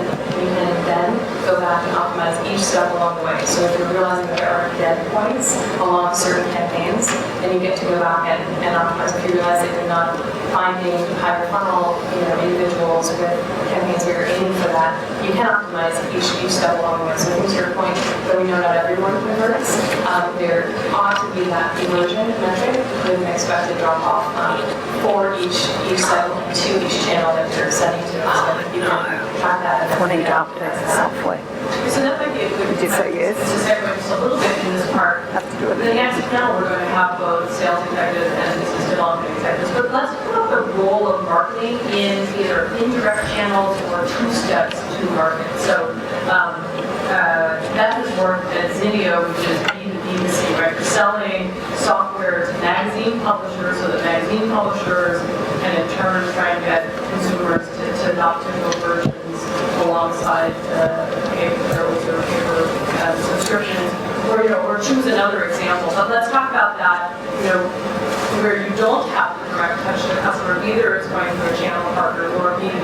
Speaker 4: then go back and optimize each step along the way. So if you're realizing that there are dead points along certain campaigns, then you get to go back and optimize. If you realize that you're not finding higher funnel individuals with campaigns where you're aiming for that, you can optimize each step along the way. So I think to your point, that we know not everyone converts, there ought to be that conversion metric with an expected drop off for each cycle and to each channel that you're sending to. So you can track that.
Speaker 10: Pointing to software.
Speaker 1: So that might be a good
Speaker 10: Did you say yes?
Speaker 1: to segue just a little bit in this part.
Speaker 10: Have to do it.
Speaker 1: The next panel, we're going to have both sales executives and business development executives. But let's talk about the role of marketing in either indirect channels or two steps to market. So that is work at Zinio, which is B2B2C, right? We're selling software to magazine publishers, so that magazine publishers can in turn try and get consumers to adopt digital versions alongside paper subscriptions, or choose another example. But let's talk about that, where you don't have the direct touch to the customer. Either it's going through a channel partner or being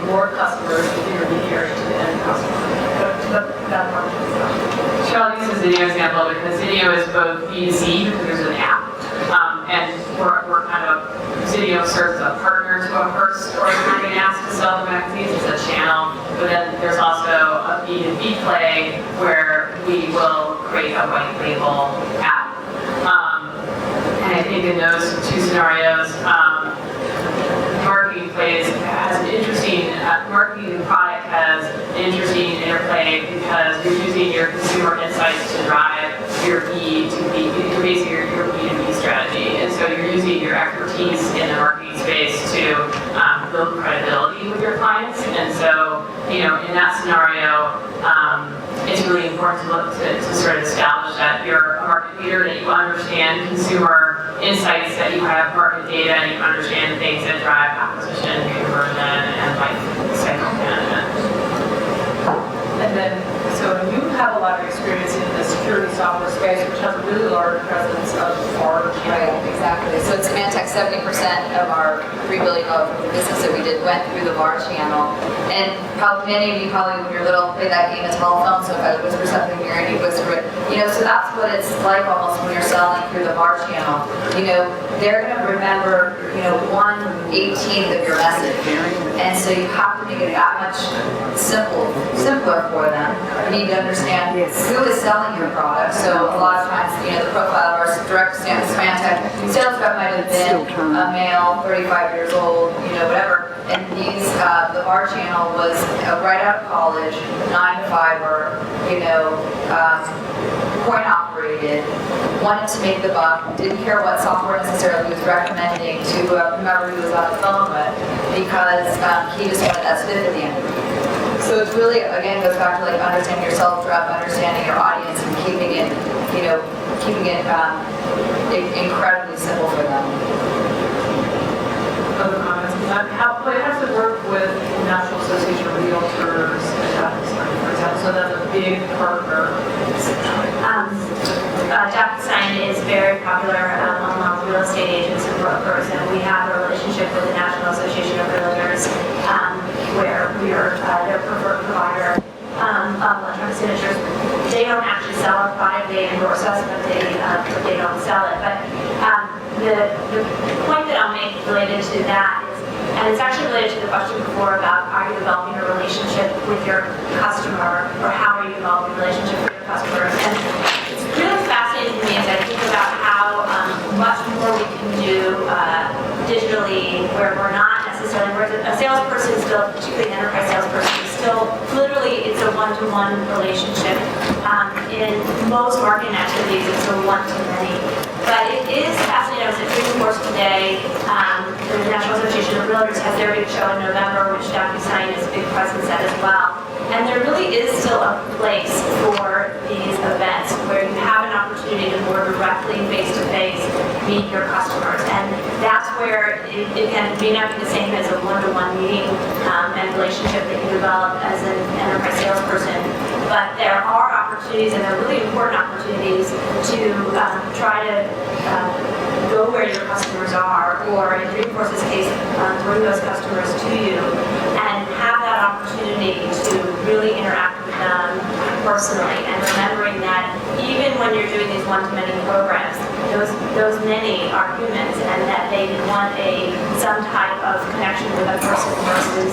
Speaker 1: more customers with intermediary to the end customer. That part is
Speaker 8: I'll use the Zinio example because Zinio is both B2C because there's an app, and we're kind of, Zinio serves a partner to a first or marketing ask to sell the magazines. It's a channel, but then there's also a B2B play where we will create a white label app. And I think in those two scenarios, marketing has an interesting, marketing product has an interesting interplay because you're using your consumer insights to drive your B2B, you're basically your B2B strategy. And so you're using your expertise in the marketing space to build credibility with your clients. And so, in that scenario, it's really important to look to sort of establish that you're a market leader, that you understand consumer insights, that you have market data, and you understand things that drive acquisition, conversion, and life cycle management.
Speaker 1: And then, so you have a lot of experience in the security software space, which has a really large presence of large
Speaker 2: Right, exactly. So at Symantec, 70% of our $3 billion business that we did went through the VAR channel. And probably many of you when you're little play that game of telephone, so if I whisper something in your ear, you whisper it. So that's what it's like almost when you're selling through the VAR channel. They're going to remember, 1/18th of your message. And so you have to make it that much simpler for them. you need to understand who is selling your product. So a lot of times, the profile of our direct Symantec sales rep might have been a male, 35 years old, whatever. And our channel was right out of college, 9-to-5er, coin operated, wanted to make the buck, didn't care what software necessarily he was recommending to whomever he was on the phone with, because he just wanted that spiff at the end of the week. So it's really, again, goes back to understanding your sales rep, understanding your audience, and keeping it incredibly simple for them.
Speaker 1: Other comments? How it has to work with National Association of Realtors and DocuSign, for example, so that's a big partner.
Speaker 3: DocuSign is very popular among real estate agents and brokers, and we have a relationship with the National Association of Realtors where we are their preferred provider of electronic signatures. They don't actually sell our product, they endorse us, but they don't sell it. But the point that I'll make related to that is, and it's actually related to the question before about are you developing a relationship with your customer, or how are you developing a relationship with your customer? And it's really fascinating to me as I think about how much more we can do digitally, where we're not necessarily, where a salesperson is still, particularly an enterprise salesperson, is still literally, it's a one-to-one relationship. In most marketing activities, it's a one-to-many. But it is fascinating. I was at Dreamforce today. The National Association of Realtors has their big show in November, which DocuSign is a big presence at as well. And there really is still a place for these events where you have an opportunity to more directly, face-to-face, meet your customers. And that's where it may not be the same as a one-to-one meeting and relationship that you develop as an enterprise salesperson. But there are opportunities, and they're really important opportunities, to try to go where your customers are, or in Dreamforce's case, bring those customers to you, and have that opportunity to really interact with them personally, and remembering that even when you're doing these one-to-many programs, those many are humans, and that they want some type of connection with a person versus,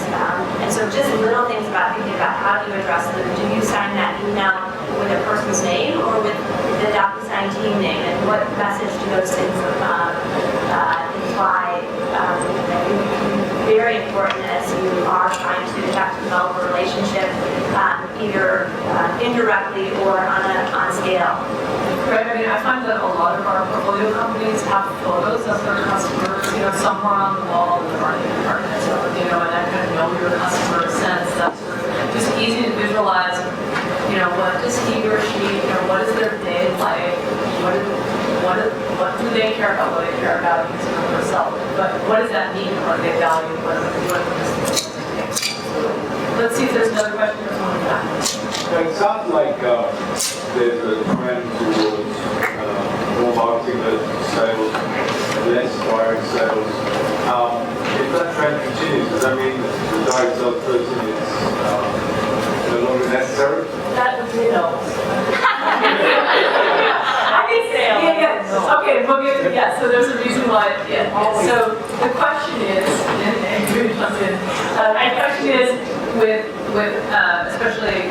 Speaker 3: and so just little things about thinking about how do you address them. Do you sign that email with a person's name or with the DocuSign team name, and what message do those things imply? Very important as you are trying to develop a relationship, either indirectly or on scale.
Speaker 1: Right, I find that a lot of our portfolio companies have photos of their customers, somewhere on the wall in the marketing department, so, and that kind of know your customer sense. That's sort of just easy to visualize, what does he or she, what is their day like, what do they care about, what do they care about his or herself, but what does that mean, what do they value, what let's see if there's another question or something like that.
Speaker 11: It sounds like there's a trend towards more marketing-led sales, less direct sales. If that trend continues, does that mean that the direct salesperson is no longer necessary?
Speaker 1: That would be no. I did say okay, we'll get to, so there's a reason why, So the question is, and you jump in, the question is, with especially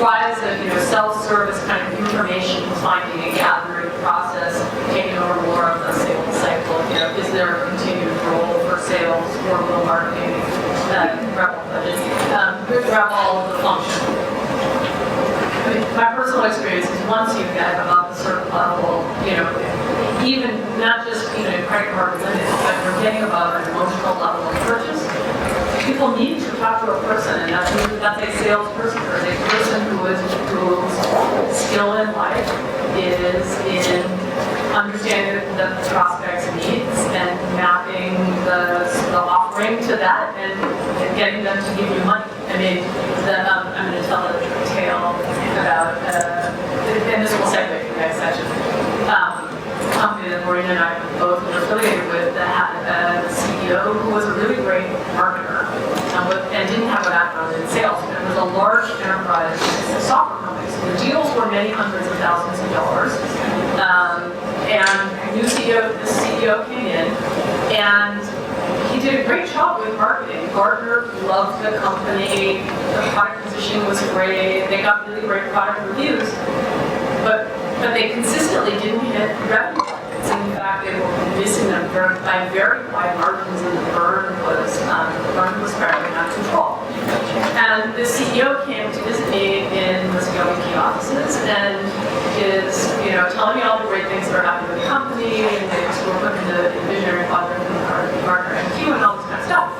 Speaker 1: rise of self-service kind of information finding and gathering process taking over more of the sales cycle, is there a continued role for sales or will marketing grab all of the function? I mean, my personal experience is once you get above a certain level, even not just credit card limit, but you're getting above an emotional level of purchase. People need to talk to a person, and that's a salesperson, or a person whose skill in life is in understanding the prospect's needs and mapping the offering to that and getting them to give you money. I mean, I'm going to tell a tale about, and this will segue to the next session. A company that Maureen and I both were affiliated with that had a CEO who was a really great marketer and didn't have a background in sales, but it was a large enterprise software company. So the deals were many hundreds of thousands of dollars. And the CEO came in, and he did a great job with marketing. Gartner loved the company, the product positioning was great, they got really great product reviews, but they consistently didn't hit revenue targets. In fact, they were missing them by very wide margins, and the burn was fairly out of control. And the CEO came to visit me in the COEP offices and is, telling me all the great things that are happening with the company, and they were putting the visionary quadrant in Gartner MQ and all this kind of stuff.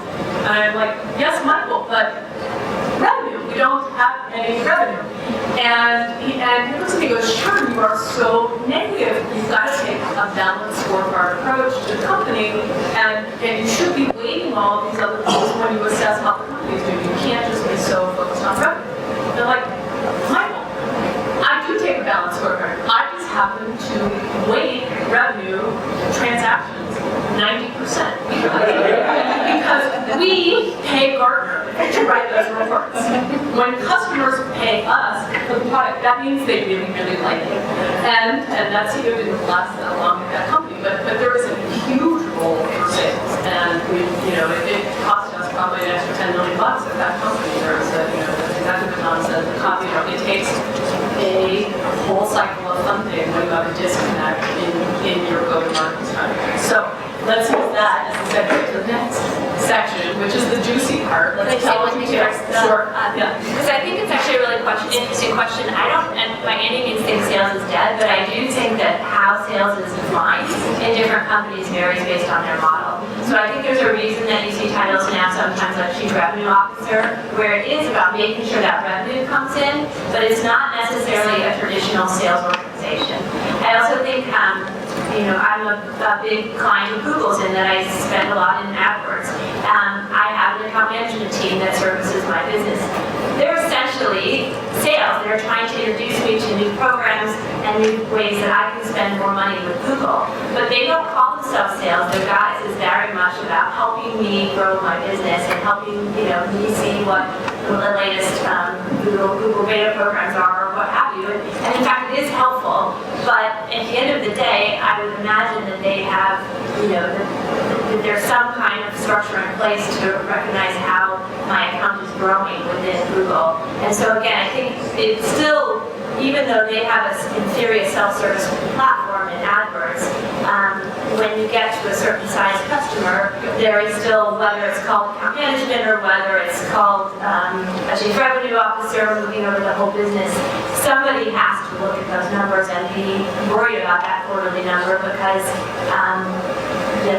Speaker 1: And I'm like, yes, Michael, but revenue, we don't have any revenue. And he looks at me and goes, sure, you are so negative. You've got to take a balanced scorecard approach to the company, and you should be weighting all of these other things when you assess how the company is doing. You can't just be so focused on revenue. They're like, Michael, I do take a balanced scorecard. I just happen to weight revenue transactions 90%. Because we pay Gartner to write those reports. When customers pay us for the product, that means they really, really like it. And that CEO didn't last that long at that company, but there was a huge role for sales. And it cost us probably an extra $10 million at that company. There was exactly what Tom said, the copy, it takes a whole cycle of funding when you have a disconnect in your go-to-market strategy. So let's use that as a segue to the next section, which is the juicy part. Let's tell what you do. Sure. Yeah.
Speaker 3: Because I think it's actually a really interesting question. I don't, and by any means, think sales is dead, but I do think that how sales is defined in different companies varies based on their model. So I think there's a reason that you see titles now sometimes like Chief Revenue Officer, where it is about making sure that revenue comes in, but it's not necessarily a traditional sales organization. I also think, I'm a big client of Google's in that I spend a lot in AdWords. I have an account management team that services my business. They're essentially sales. They're trying to introduce me to new programs and new ways that I can spend more money with Google. But they don't call themselves sales. Their guys is very much about helping me grow my business and helping me see what the latest Google beta programs are or what have you. And in fact, it is helpful. But at the end of the day, I would imagine that they have, that there's some kind of structure in place to recognize how my account is growing within Google. And so again, I think it's still, even though they have in theory a self-service platform in AdWords, when you get to a certain size customer, there is still, whether it's called account management or whether it's called a chief revenue officer moving over the whole business, somebody has to look at those numbers and be worried about that quarterly number because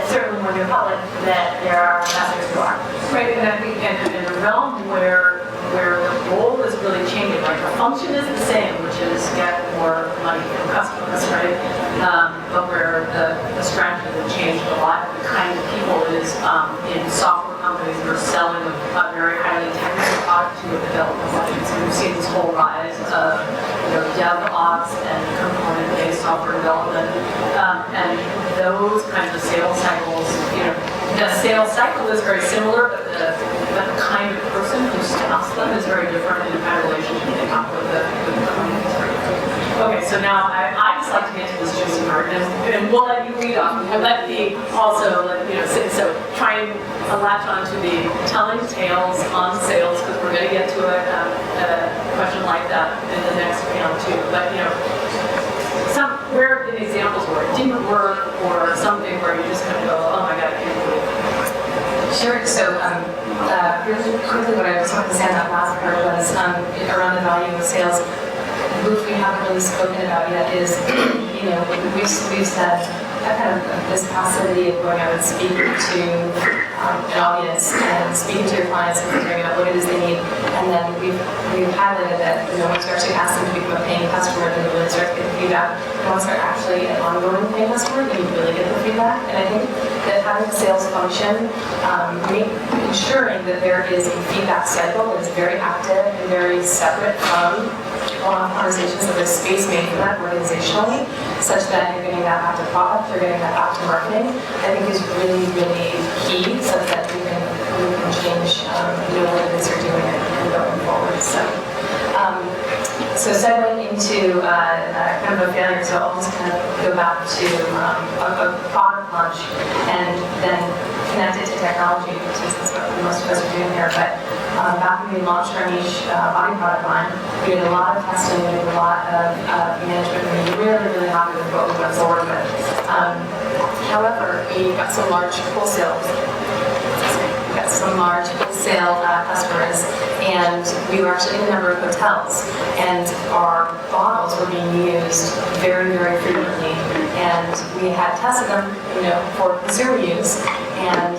Speaker 3: certainly when you're public, that there are investors who are.
Speaker 1: Right, and I think in a realm where the role is really changing, like the function is the same, which is get more money from customers, right? But where the strategy has changed a lot, the kind of people is in software companies that are selling a very highly technical product to a development audience. And we've seen this whole rise of DevOps and component-based software development, and those kinds of sales cycles. The sales cycle is very similar, but the kind of person who staffs them is very different in the kind of relationship they have with the company. Okay, so now I just like to get to this juicy part, and we'll let you lead off. We'll let me also so try and latch on to the telling tales on sales, because we're going to get to a question like that in the next panel too. But where have been examples where it didn't work, or something where you just kind of go, oh my god, I can't believe it.
Speaker 4: Sure. So really quickly, what I was hoping to say on that last part was around the value of sales, which we haven't really spoken about yet, is we've said kind of this passivity of going out and speaking to an audience and speaking to your clients and figuring out what it is they need. And then we've highlighted that once we actually ask them to become a paying customer, then you really start to get the feedback. And once they're actually an ongoing paying customer, then you really get the feedback. And I think that having a sales function, ensuring that there is a feedback cycle that is very active and very separate from one-off conversations, that there's space made for that organizationally, such that you're getting that back to product, you're getting that back to marketing, I think is really, really key, so that we can change what it is you're doing and going forward. So segueing into kind of a failure, so I'll just kind of go back to a product launch and then connect it to technology, since that's what most of us are doing here. But back when we launched our niche body product line, we did a lot of testing, we did a lot of management, and we were really, really happy with what we went forward with. However, we got some large wholesale customers, and we were actually in a number of hotels, and our bottles were being used very, very frequently, and we had tested them, for consumer use, and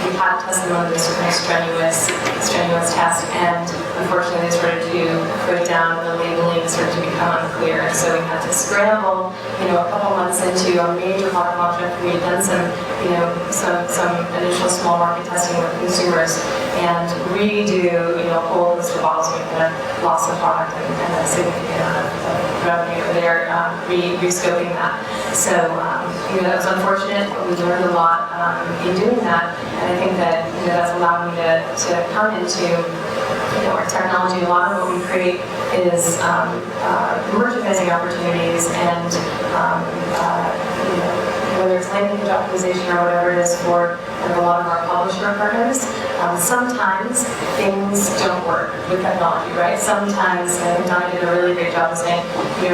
Speaker 4: we had tested them under this kind of strenuous test, and unfortunately they started to break down, the labeling started to become unclear, and so we had to scramble, a couple months into a major product launch after we had done some initial small market testing with consumers, and redo, a whole list of bottles. We kind of lost the product and a significant amount of revenue there, rescoping that. So, that was unfortunate, but we learned a lot in doing that, and I think that, that's allowed me to come into, our technology. A lot of what we create is merchandising opportunities and, whether it's landing page optimization or whatever it is for a lot of our publisher partners. Sometimes things don't work with technology, right? Sometimes, I think Donna did a really great job of saying,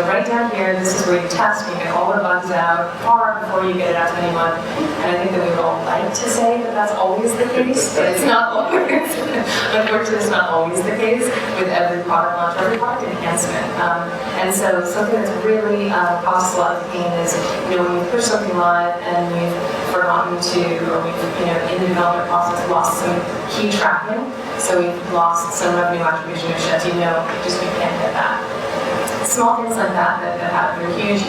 Speaker 4: right down here, this is where you test, you get all the bugs out far before you get it out to anyone. And I think that we would all like to say that that's always the case, but it's not always. Unfortunately, it's not always the case with every product launch, every product enhancement. And so something that's really caused us a lot of pain is, when we push something live and we've forgotten to, or we've, in the development process, lost some key tracking. So we've lost some revenue attribution, which, as you know, just we can't get that. Small things like that have huge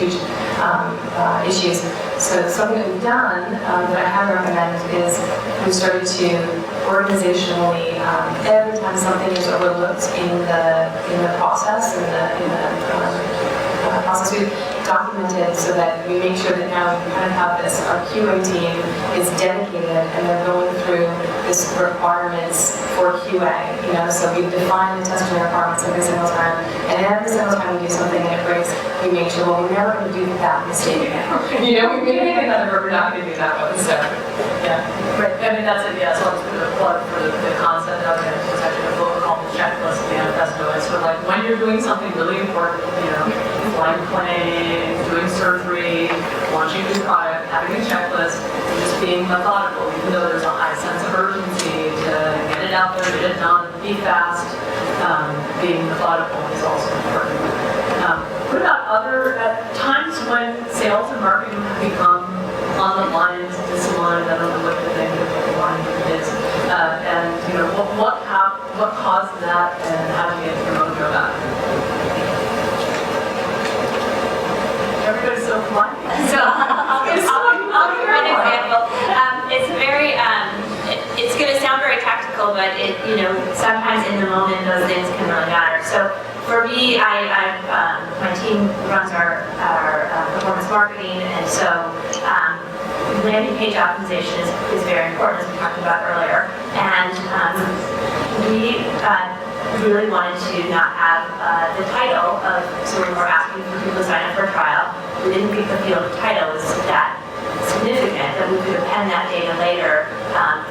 Speaker 4: issues. So something that we've done that I highly recommend is we started to organizationally, every time something is overlooked in the process, in the process, we've documented so that we make sure that now we kind of have this, our QA team is dedicated and they're going through this requirements for QA, so we define the testing requirements every single time, and every single time we do something and it breaks, we make sure, well, we're never going to do that mistake again. We're going to make another, but we're not going to do that one, so, yeah.
Speaker 1: Right, I mean, that's it, yeah, so I'll just put a plug for the concept of it. It's actually a book called The Checklist Manifesto. It's sort of like when you're doing something really important, flying plane, doing surgery, launching a new product, having a checklist, and just being methodical, even though there's a high sense of urgency to get it out there, get it done, be fast. Being methodical is also important. What about other times when sales and marketing have become on the lines, disaligned? I don't know what the name of the line is. And what caused that, and how do you get your mojo back? Everybody's so polite.
Speaker 3: So I'll give an example. It's very, it's going to sound very tactical, but sometimes in the moment those things can really matter. So for me, my team runs our performance marketing, and so landing page optimization is very important, as we talked about earlier. And we really wanted to not have the title of, so we were asking for people to sign up for a trial. We didn't think the field title was that significant that we could append that data later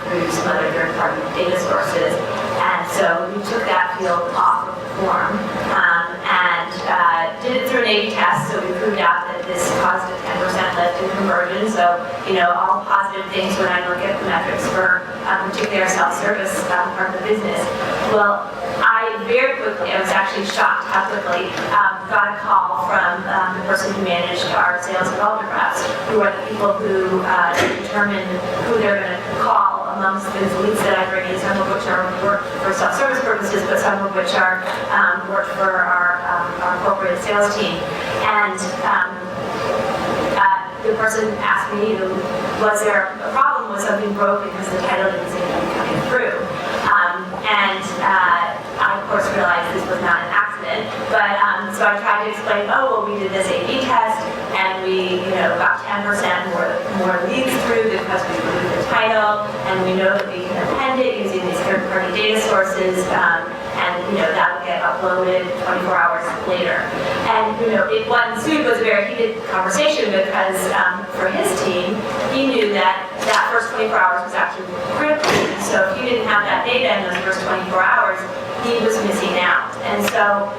Speaker 3: through some other third-party data sources. And so we took that field off of the form and did it through an A/B test. So we proved out that this caused a 10% lift in conversion. So, all positive things when I look at the metrics for particularly our self-service part of the business. Well, I very quickly, I was actually shocked how quickly, got a call from the person who managed our sales development reps, who are the people who determine who they're going to call amongst the leads that I bring in, some of which are worked for self-service purposes, but some of which are worked for our corporate sales team. And the person asked me, was there a problem? Was something broke because the title didn't seem to be coming through? And I, of course, realized this was not an accident, but so I tried to explain, we did this A/B test, and we, got 10% more leads through because we removed the title, and we know that we can append it using these third-party data sources, and, that will get uploaded uploaded 24 hours later. And, what ensued was a very heated conversation because for his team, he knew that that first 24 hours was actually critical. So if you didn't have that data in those first 24 hours, he was missing out. And so,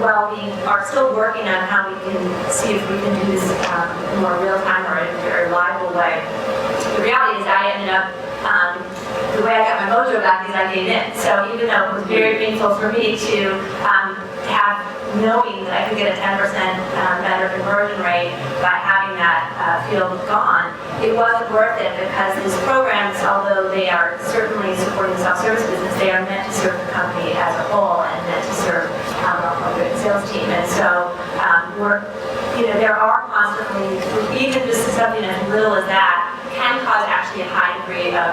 Speaker 3: while we are still working on how we can see if we can do this more real time or in a very reliable way, the reality is I ended up, the way I got my mojo back is I gave in. So even though it was very painful for me to have knowing that I could get a 10% better conversion rate by having that field gone, it wasn't worth it because these programs, although they are certainly supporting the self-service business, they are meant to serve the company as a whole and meant to serve a good sales team. And so there are constantly, even just something as little as that, can cause actually a high degree of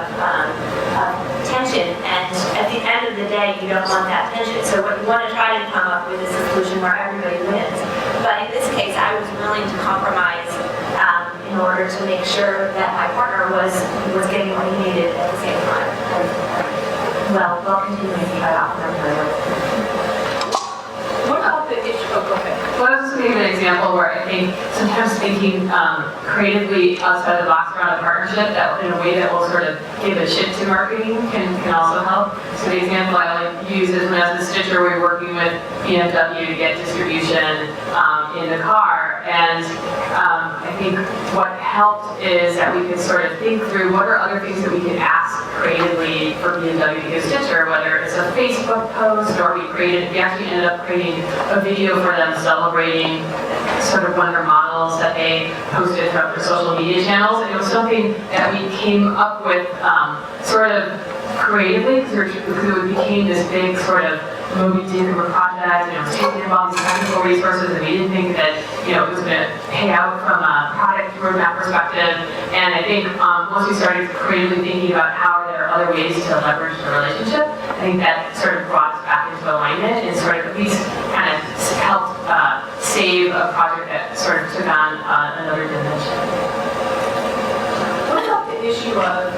Speaker 3: tension, and at the end of the day, you don't want that tension. So what you want to try to come up with is a solution where everybody wins. But in this case, I was willing to compromise in order to make sure that my partner was getting what he needed at the same time. Well, continuing to try to optimize.
Speaker 9: What about the issue? Oh, go ahead.
Speaker 8: Well, I was just giving an example where I think sometimes thinking creatively outside the box around a partnership that in a way that will sort of give a shift to marketing can also help. So the example I like use is when I was at Stitcher, we were working with BMW to get distribution in the car, and I think what helped is that we could sort of think through what are other things that we could ask creatively for BMW to give Stitcher, whether it's a Facebook post or we actually ended up creating a video for them celebrating sort of one of their models that they posted throughout their social media channels. And it was something that we came up with sort of creatively because it became this big sort of Moby Dick of a project, it was taking up all these technical resources, and we didn't think that, it was going to pay out from a product roadmap perspective. And I think once we started creatively thinking about how there are other ways to leverage the relationship, I think that sort of brought us back into alignment and sort of at least kind of helped save a project that sort of took on another dimension.
Speaker 1: What about the issue of,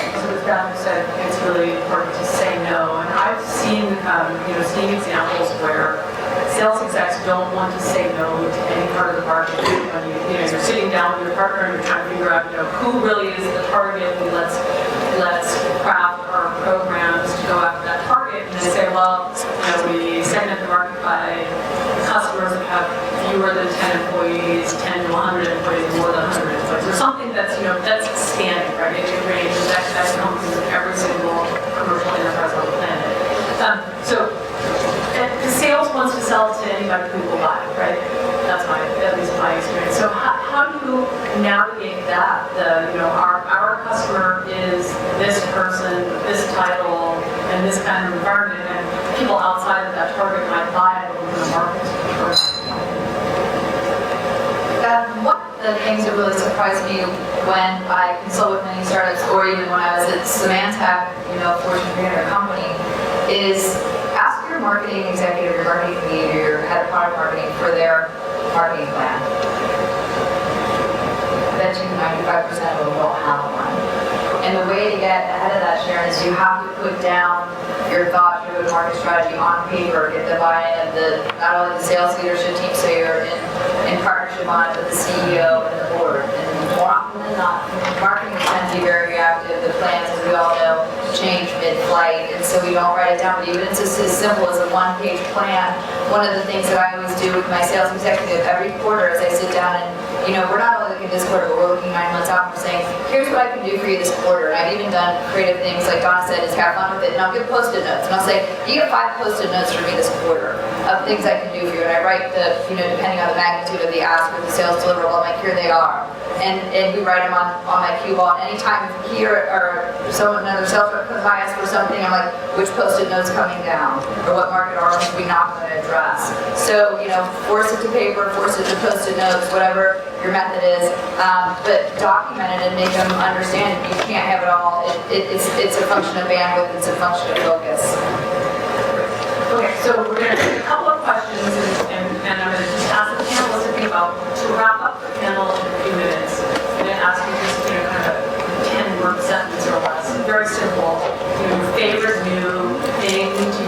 Speaker 1: as Beth said, it's really important to say no, and I've seen, seeing examples where sales execs don't want to say no to any part of the market. When you're sitting down with your partner and you're trying to figure out, who really is the target, and let's craft our programs to go after that target. And they say, well, we segment the market by customers that have fewer than 10 employees, 10 to 100 employees, more than 100 employees, or something that's, that's standing, right? It ranges that comes with every single commercial enterprise on the planet. The sales wants to sell to anybody who will buy, right? That's at least my experience. So how do you navigate that? Our customer is this person, this title, and this kind of environment, and people outside of that target might buy it within the market.
Speaker 2: One of the things that really surprised me when I consult with many startups, or even when I was at Symantec, Fortune 300 company, is ask your marketing executive, your marketing lead, or your head of product marketing for their marketing plan. I bet you 95% of them won't have one. And the way to get ahead of that, Sharon, is you have to put down your thoughts, your go-to-market strategy on paper, get the buy-in of not only the sales leadership team, so you're in partnership on it with the CEO and the board. And more often than not, marketing tends to be very reactive. The plans, as we all know, change mid-flight, and so we don't write it down. But even it's just as simple as a one-page plan. One of the things that I always do with my sales executive every quarter is I sit down and, we're not only looking at this quarter, but we're looking 9 months out and we're saying, here's what I can do for you this quarter. And I've even done creative things, like Donna said, is have fun with it. And I'll give Post-it notes. And I'll say, you get 5 Post-it notes for me this quarter of things I can do for you. And I write depending on the magnitude of the ask or the sales deliverable, I'm like, here they are. And we write them on my cue ball. And anytime here or another sales rep comes by us for something, I'm like, which Post-it note's coming down? Or what market are we not going to address? So, force it to paper, force it to Post-it notes, whatever your method is, but document it and make them understand you can't have it all. It's a function of bandwidth, it's a function of focus.
Speaker 1: Okay, so we're going to take a couple of questions, and I'm going to just ask the panelists to think about, to wrap up the panel in a few minutes. I'm going to ask you just, kind of 10-word sentence or less. Very simple. Your favorite new thing to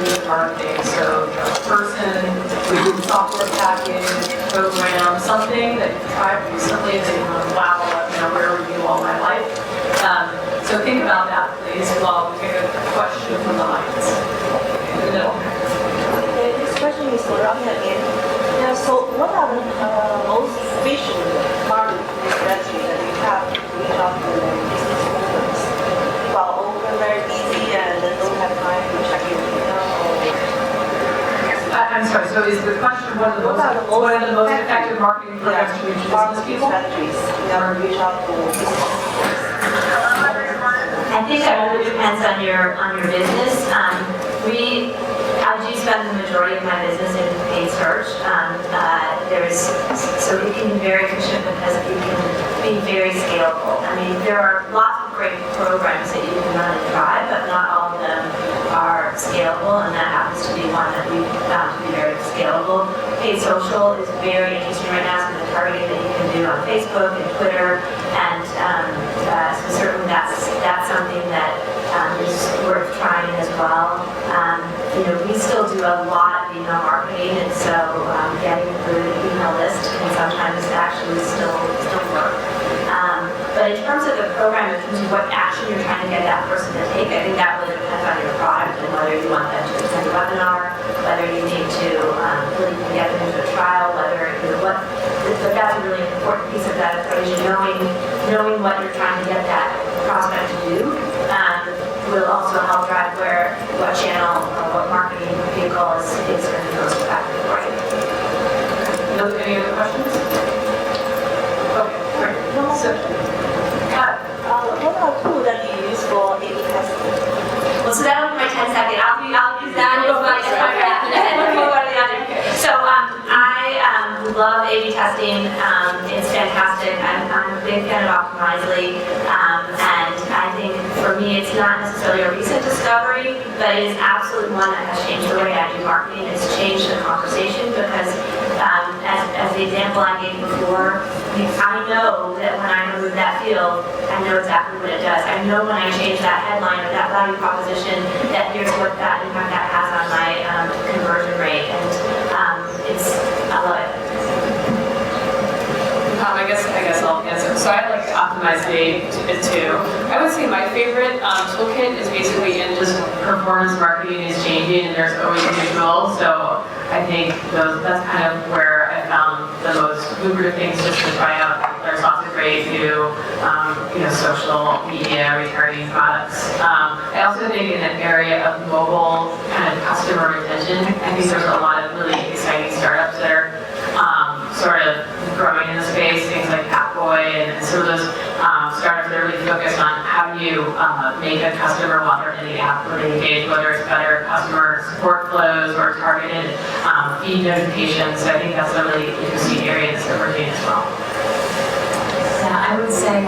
Speaker 1: I'm sorry, so is the question, what are the most effective marketing programs to reach business
Speaker 5: Marketing
Speaker 1: people?
Speaker 5: strategies, reach out to
Speaker 3: I think that really depends on your business. I do spend the majority of my business in paid search. So it can be very efficient because you can be very scalable. I mean, there are lots of great programs that you can run and try, but not all of them are scalable, and that happens to be one that we've found to be very scalable. Paid social is very interesting right now, so the targeting that you can do on Facebook and Twitter, and so certainly that's something that is worth trying as well. We still do a lot of email marketing, and so getting the email list can sometimes actually still work. But in terms of the program, in terms of what action you're trying to get that person to take, I think that really depends on your product and whether you want them to attend a webinar, whether you need to really get them into a trial, but that's a really important piece of that equation, knowing what you're trying to get that prospect to do. Will also help drive what channel or what marketing vehicle is going to be most effective for you.
Speaker 1: Any other questions? Okay, great. So,
Speaker 5: what are tools that you use for A/B testing?
Speaker 3: Well, so that'll be my 10-second. I'll use that as my and then we'll go to the other. So I love A/B testing. It's fantastic. I'm a big fan of Optimizely, and I think for me it's not necessarily a recent discovery, but it is absolutely one that has changed the way I do marketing. It's changed the conversation because as the example I gave before, I know that when I remove that field, I know exactly what it does. I know when I change that headline or that value proposition, that here's what that impact that has on my conversion rate, and I love it.
Speaker 8: I guess I'll answer. So I like to optimize day too. I would say my favorite toolkit is basically in just performance marketing is changing and there's always new tools. So I think that's kind of where I found the most lucrative things just to try out. There's lots of great new, social media retargeting products. I also think in an area of mobile kind of customer retention, I think there's a lot of really exciting startups that are sort of growing in the space, things like Appboy and some of those startups that are really focused on how do you make a customer while they're in the app really engaged, whether it's better customer support flows or targeted feed notifications. So I think that's a really interesting area that's emerging as well.
Speaker 4: Yeah, I would say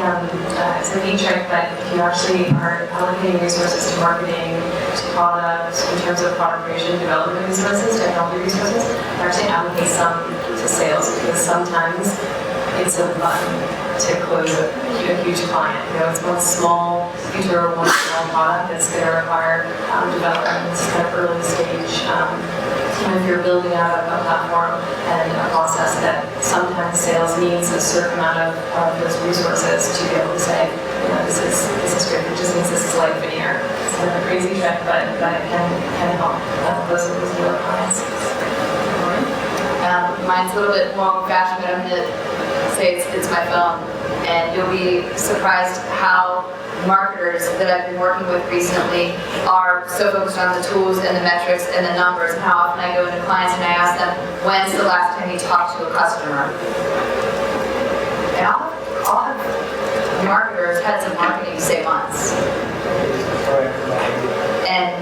Speaker 4: it's a neat trick, but if you actually are allocating resources to marketing, to products, in terms of product creation, development resources, technology resources, actually allocate some to sales, because sometimes it's a button to close a huge client. It's one small feature or one small product that's going to require development. It's kind of early stage. If you're building out a platform and a process that sometimes sales needs a certain amount of those resources to be able to say, this is great. It just means this is like veneer. It's kind of a crazy trick, but it can help those newer clients.
Speaker 2: Mine's a little bit more old-fashioned, but I'm going to say it's my phone. And you'll be surprised how marketers that I've been working with recently are so focused on the tools and the metrics and the numbers, and how often I go into clients and I ask them, when's the last time you talked to a customer? And I'll have marketers, heads of marketing say months. And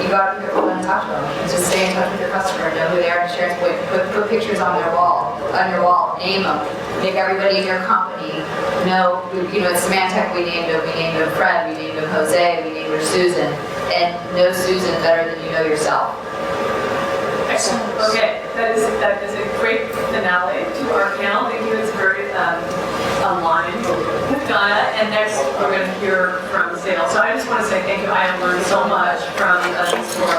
Speaker 2: you gotta be careful when to talk to them. Just stay in touch with your customer, know who they are, share it, put pictures on your wall, name them. Make everybody in your company know, at Symantec we named him Fred, we named him Jose, we named her Susan, and know Susan better than you know yourself.
Speaker 1: Excellent. Okay, that is a great finale to our panel. Thank you. It's very aligned with Donna. And next, we're going to hear from sales. So I just want to say thank you. I have learned so much from these four